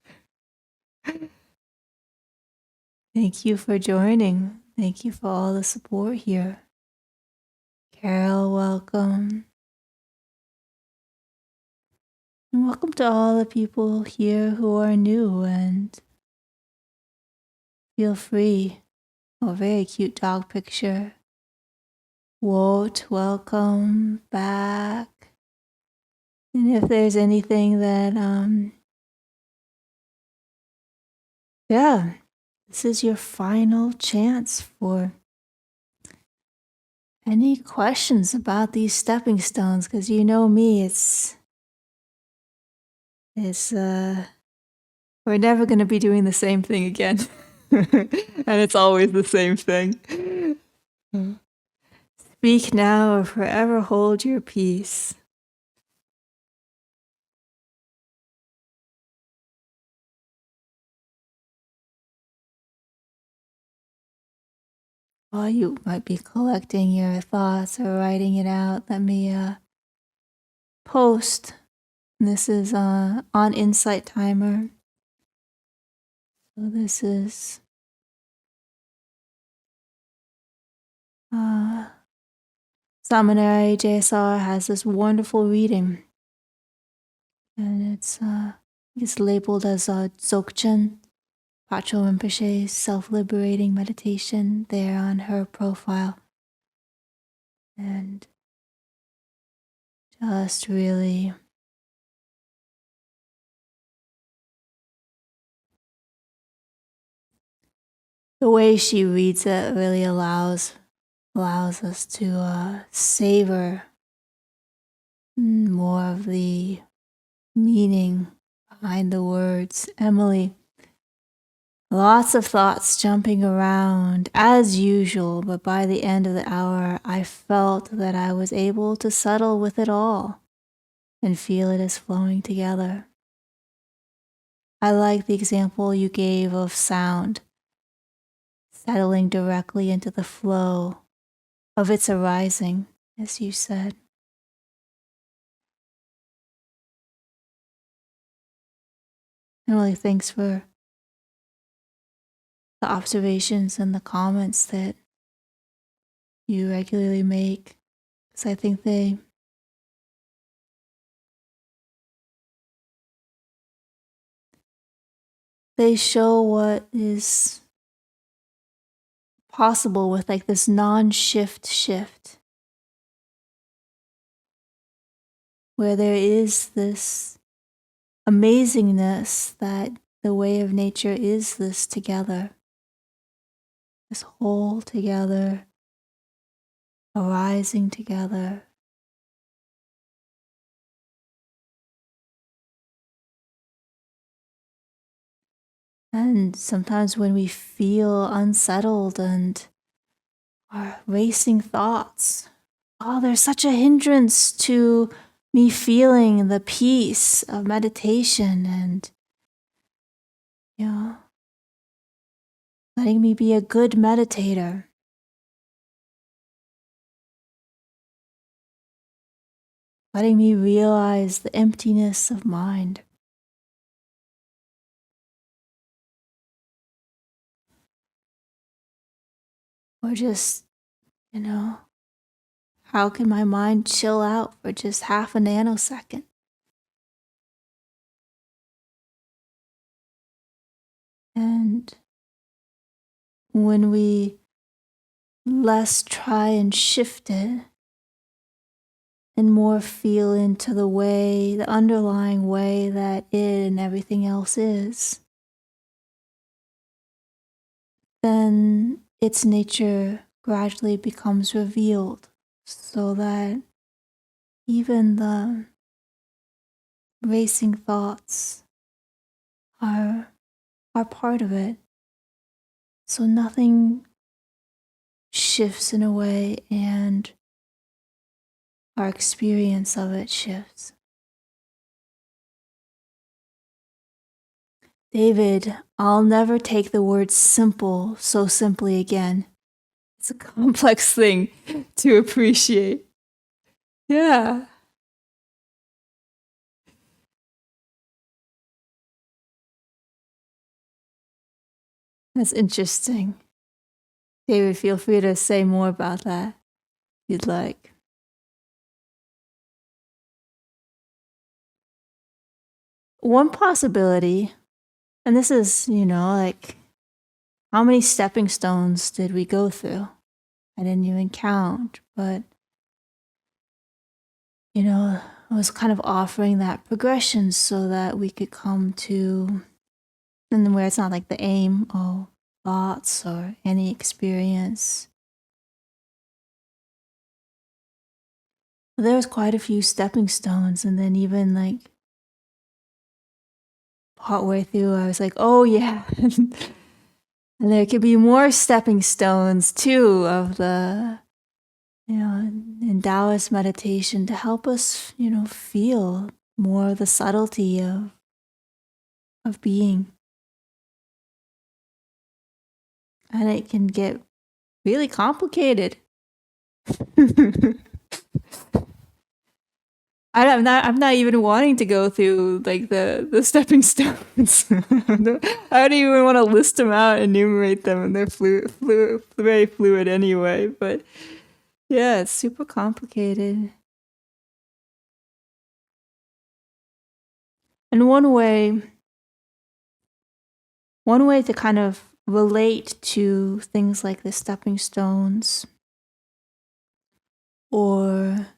Thank you for joining. Thank you for all the support here. Carol, welcome. And welcome to all the people here who are new, and feel free. Oh, very cute dog picture. Walt, welcome back. And if there's anything that yeah, this is your final chance for any questions about these stepping stones, because you know me, it's we're never going to be doing the same thing again. And it's always the same thing. Speak now or forever hold your peace. While you might be collecting your thoughts or writing it out, let me post. This is on Insight Timer. So this is Samaneri JSR has this wonderful reading, and it's labeled as Dzogchen, Patrul Rinpoche's self-liberating meditation there on her profile. And just really the way she reads it really allows us to savor more of the meaning behind the words. Emily, lots of thoughts jumping around as usual, but by the end of the hour, I felt that I was able to settle with it all and feel it as flowing together. I like the example you gave of sound, settling directly into the flow of its arising, as you said. Emily, thanks for the observations and the comments that you regularly make, because I think they show what is possible with like this non-shift, where there is this amazingness that the way of nature is this together, this whole together, arising together. And sometimes when we feel unsettled and are racing thoughts, oh, there's such a hindrance to me feeling the peace of meditation and, letting me be a good meditator. Letting me realize the emptiness of mind. Or just, how can my mind chill out for just half a nanosecond? And when we less try and shift it and more feel into the underlying way that it and everything else is, then its nature gradually becomes revealed so that even the racing thoughts are part of it. So nothing shifts in a way and our experience of it shifts. David, I'll never take the word simple so simply again. It's a complex thing to appreciate. Yeah. That's interesting. David, feel free to say more about that if you'd like. One possibility, and this is, like, how many stepping stones did we go through? I didn't even count, but, I was kind of offering that progression so that we could come to and where it's not like the aim of thoughts or any experience. There was quite a few stepping stones, and then even like partway through, I was like, oh yeah. And there could be more stepping stones too of the, in Taoist meditation to help us, feel more of the subtlety of being. And it can get really complicated. I'm not even wanting to go through like the stepping stones. I don't even want to list them out, enumerate them, and they're very fluid anyway. But yeah, it's super complicated. And one way to kind of relate to things like the stepping stones or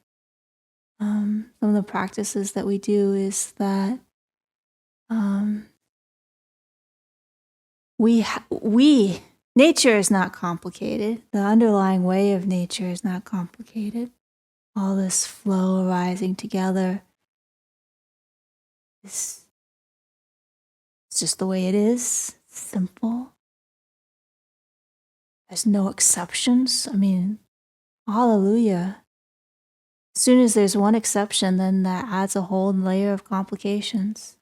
some of the practices that we do is that nature is not complicated. The underlying way of nature is not complicated. All this flow arising together is it's just the way it is. Simple. There's no exceptions. I mean, hallelujah. As soon as there's one exception, then that adds a whole layer of complications.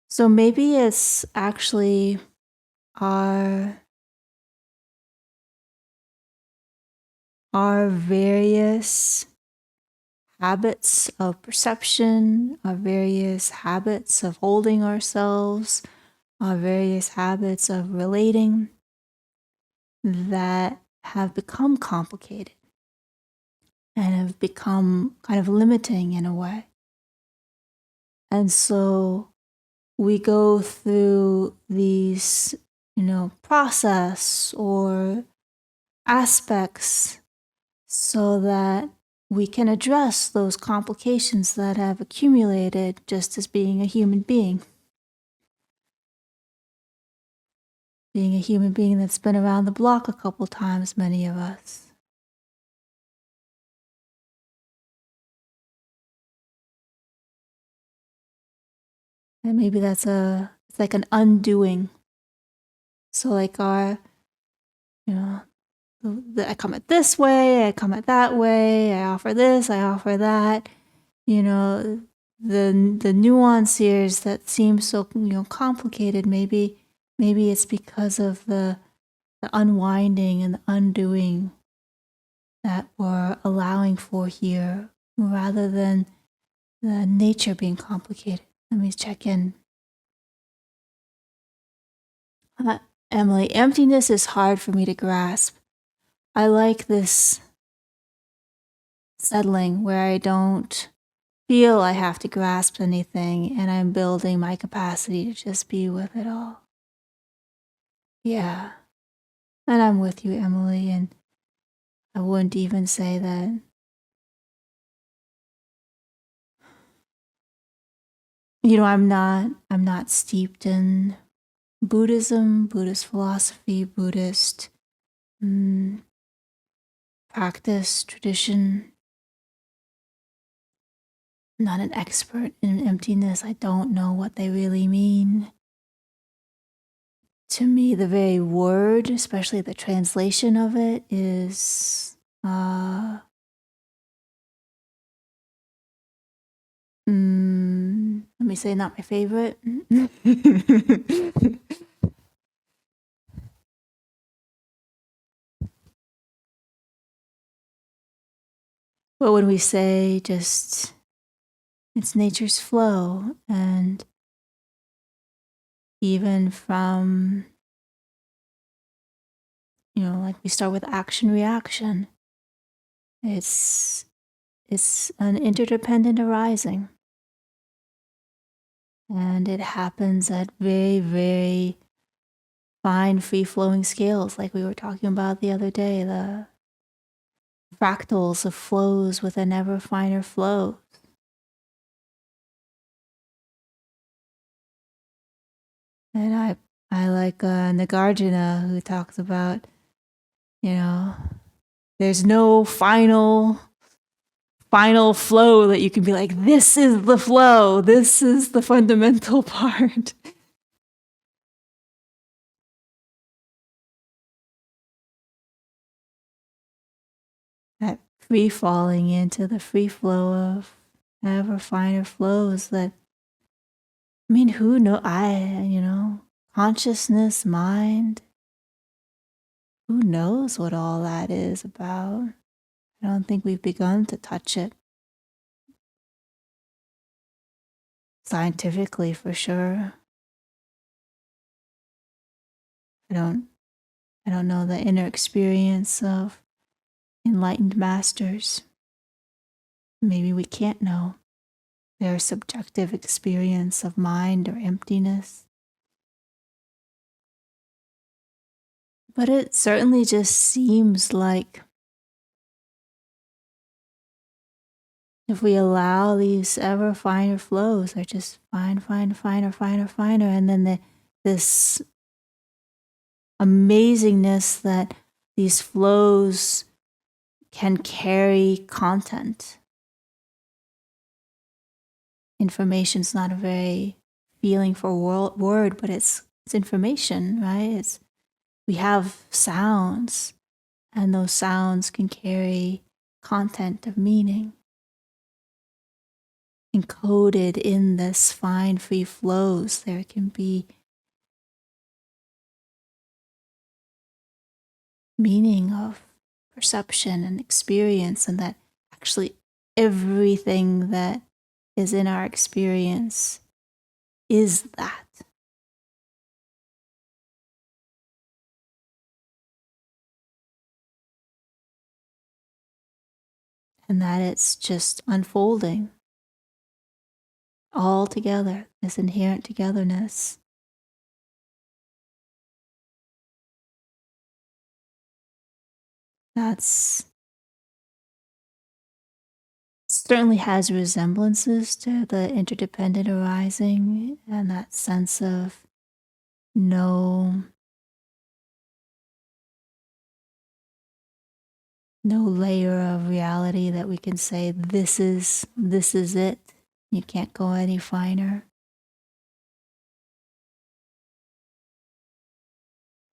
So maybe it's actually our various habits of perception, our various habits of holding ourselves, our various habits of relating that have become complicated and have become kind of limiting in a way. And so we go through these, process or aspects so that we can address those complications that have accumulated just as being a human being. Being a human being that's been around the block a couple times, many of us. And maybe it's like an undoing. So like I come at this way, I come at that way, I offer this, I offer that. The nuance here is that seems so complicated. Maybe it's because of the unwinding and the undoing that we're allowing for here, rather than the nature being complicated. Let me check in. Emily, emptiness is hard for me to grasp. I like this settling where I don't feel I have to grasp anything and I'm building my capacity to just be with it all. Yeah. And I'm with you, Emily, and I wouldn't even say that. I'm not steeped in Buddhism, Buddhist philosophy, Buddhist practice, tradition. I'm not an expert in emptiness. I don't know what they really mean. To me, the very word, especially the translation of it, is let me say not my favorite. But when we say just it's nature's flow, and even from like we start with action reaction, it's an interdependent arising, and it happens at very, very fine free-flowing scales, like we were talking about the other day, the fractals of flows within ever finer flows. And I like Nagarjuna, who talks about, there's no final flow that you can be like, this is the flow, this is the fundamental part. That free falling into the free flow of ever finer flows that, who consciousness, mind, who knows what all that is about? I don't think we've begun to touch it. Scientifically, for sure. I don't know the inner experience of enlightened masters. Maybe we can't know their subjective experience of mind or emptiness. But it certainly just seems like if we allow these ever finer flows, they're just finer, and then this amazingness that these flows can carry content. Information's not a very feeling for word, but it's information, right? We have sounds, and those sounds can carry content of meaning. Encoded in this fine free flows, there can be meaning of perception and experience, and that actually everything that is in our experience is that. And that it's just unfolding all together, this inherent togetherness. That's certainly has resemblances to the interdependent arising and that sense of no layer of reality that we can say this is it. You can't go any finer.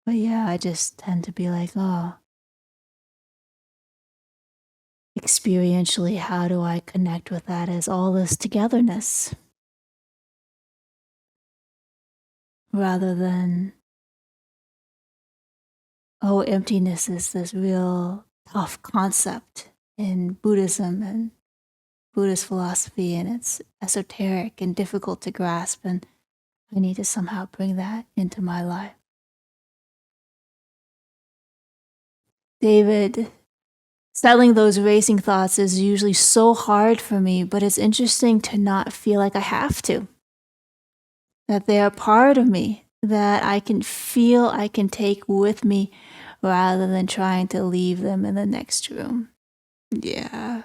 But yeah, I just tend to be like, experientially, how do I connect with that as all this togetherness? Rather than, emptiness is this real tough concept in Buddhism and Buddhist philosophy, and it's esoteric and difficult to grasp, and I need to somehow bring that into my life. David, settling those racing thoughts is usually so hard for me, but it's interesting to not feel like I have to. That they are part of me, that I can feel I can take with me rather than trying to leave them in the next room. Yeah.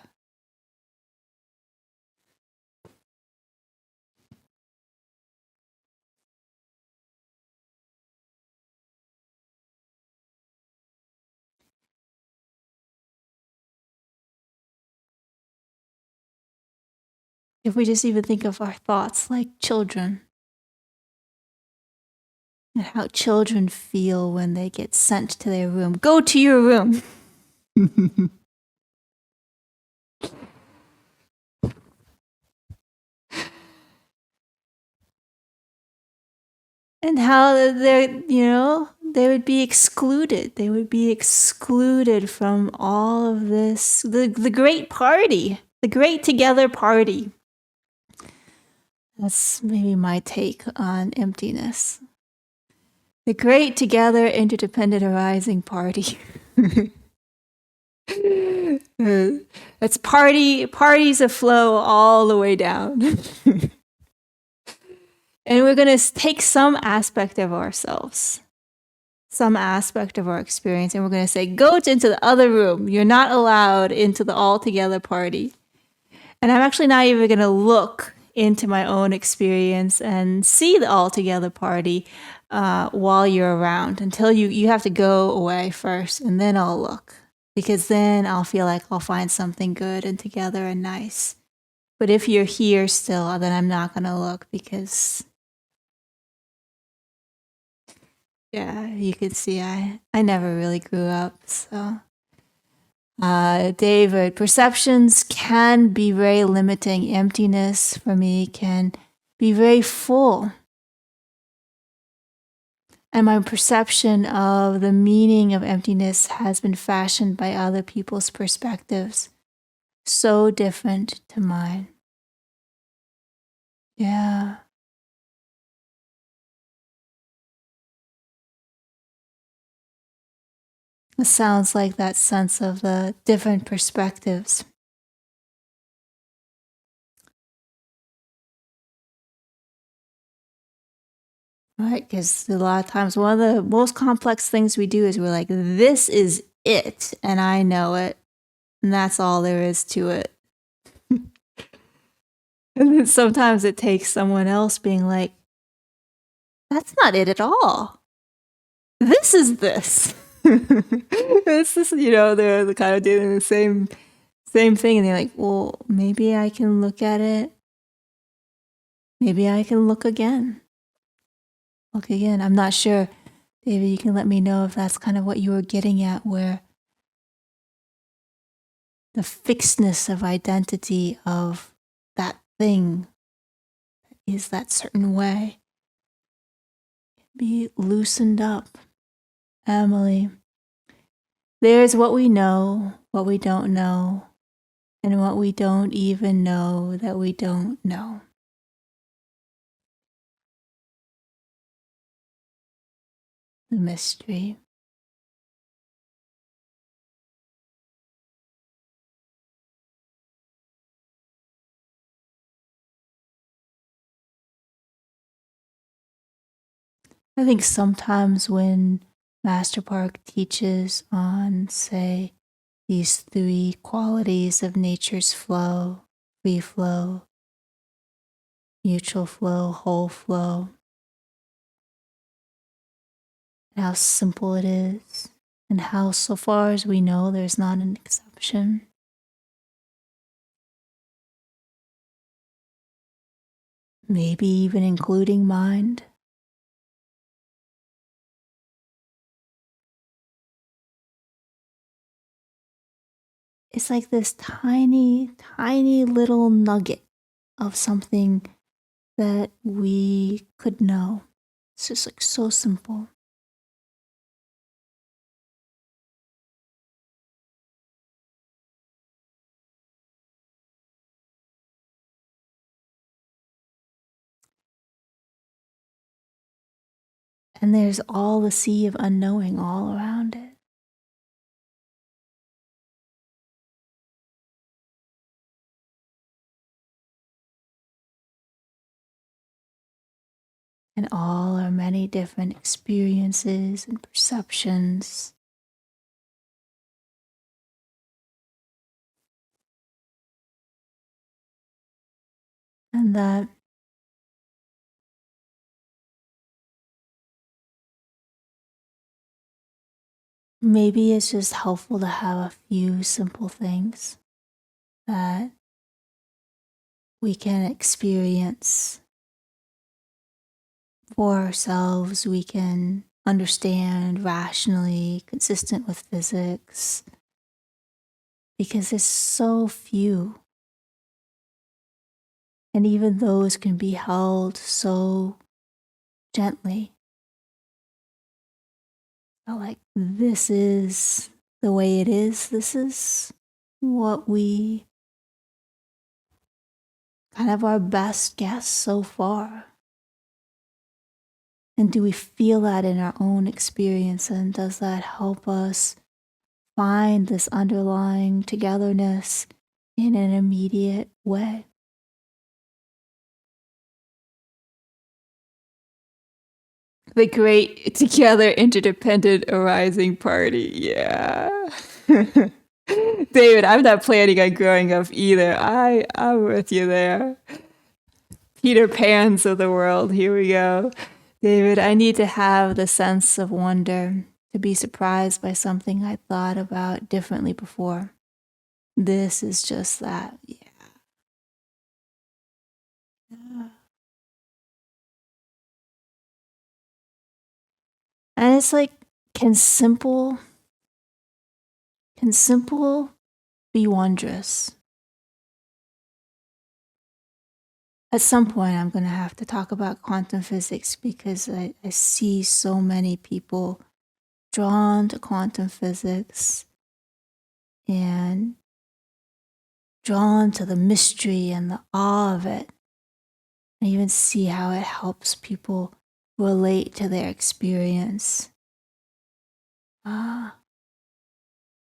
If we just even think of our thoughts like children, and how children feel when they get sent to their room. Go to your room. And how they would be excluded. They would be excluded from all of this, the great party, the great together party. That's maybe my take on emptiness. The great together interdependent arising party. That's parties aflow all the way down. And we're going to take some aspect of ourselves, some aspect of our experience, and we're going to say, go into the other room. You're not allowed into the all together party. And I'm actually not even going to look into my own experience and see the all-together party while you're around, until you have to go away first, and then I'll look, because then I'll feel like I'll find something good and together and nice. But if you're here still, then I'm not going to look, because yeah, you could see I never really grew up. So David, perceptions can be very limiting. Emptiness for me can be very full. And my perception of the meaning of emptiness has been fashioned by other people's perspectives, so different to mine. Yeah. It sounds like that sense of the different perspectives. Right? Because a lot of times one of the most complex things we do is we're like, this is it, and I know it, and that's all there is to it. And then sometimes it takes someone else being like, that's not it at all. This is this. It's this, they're kind of doing the same thing, and they're like, well, maybe I can look at it. Maybe I can look again. I'm not sure. David, you can let me know if that's kind of what you were getting at, where the fixedness of identity of that thing is that certain way be loosened up. Emily, there's what we know, what we don't know, and what we don't even know that we don't know. The mystery. I think sometimes when Master Park teaches on, say, these three qualities of nature's flow, free flow, mutual flow, whole flow, and how simple it is, and how, so far as we know, there's not an exception. Maybe even including mind. It's like this tiny, tiny little nugget of something that we could know. It's just like so simple. And there's all the sea of unknowing all around it. And all our many different experiences and perceptions. And that maybe it's just helpful to have a few simple things that we can experience for ourselves, we can understand rationally, consistent with physics, because there's so few. And even those can be held so gently. So like, this is the way it is. This is what we kind of our best guess so far. And do we feel that in our own experience? And does that help us find this underlying togetherness in an immediate way? The great together interdependent arising party. Yeah. David, I'm not planning on growing up either. I'm with you there. Peter Pans of the world. Here we go. David, I need to have the sense of wonder, to be surprised by something I thought about differently before. This is just that. Yeah. And it's like, can simple be wondrous? At some point, I'm going to have to talk about quantum physics because I see so many people drawn to quantum physics and drawn to the mystery and the awe of it. I even see how it helps people relate to their experience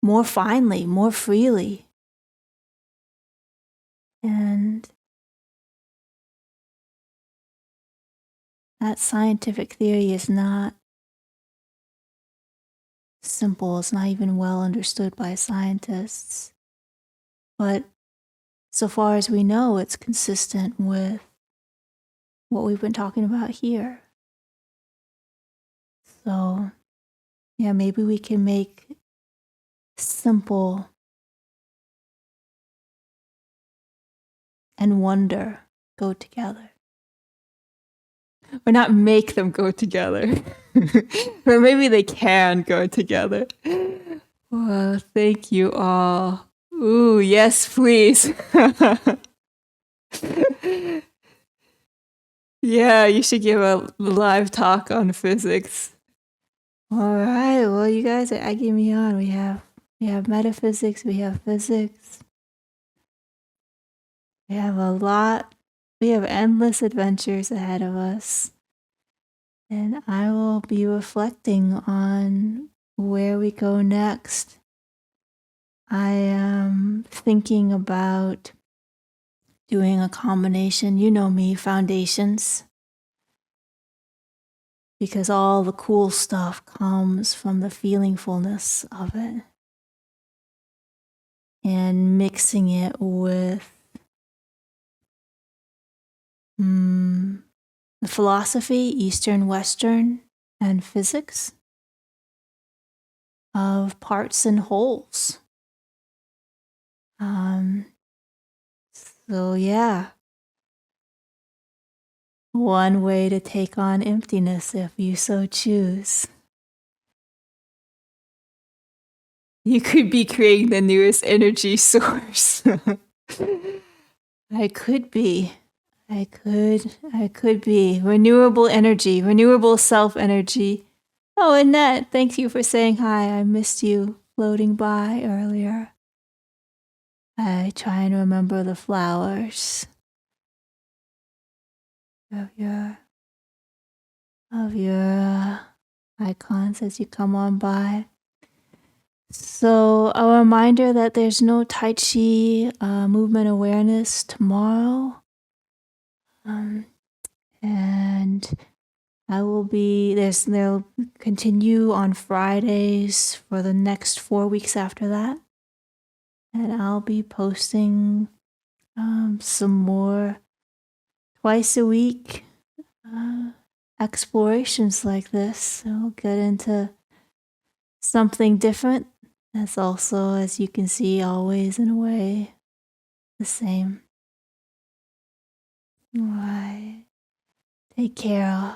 more finely, more freely. And that scientific theory is not simple. It's not even well understood by scientists. But so far as we know, it's consistent with what we've been talking about here. So, yeah, maybe we can make simple and wonder go together. Or not make them go together. But maybe they can go together. Well, thank you all. Ooh, yes, please. Yeah, you should give a live talk on physics. All right, well, you guys are egging me on. We have metaphysics, we have physics. We have a lot. We have endless adventures ahead of us. And I will be reflecting on where we go next. I am thinking about doing a combination, you know me, foundations. Because all the cool stuff comes from the feelingfulness of it. And mixing it with the philosophy, Eastern, Western, and physics of parts and wholes. So yeah, one way to take on emptiness if you so choose. You could be creating the newest energy source. I could be. I could be. Renewable energy, renewable self-energy. Oh, Annette, thank you for saying hi. I missed you floating by earlier. I try and remember the flowers of your icons as you come on by. So a reminder that there's no Tai Chi movement awareness tomorrow. And they'll continue on Fridays for the next 4 weeks after that. And I'll be posting some more twice a week explorations like this. So we'll get into something different. That's also, as you can see, always in a way the same. All right. Take care.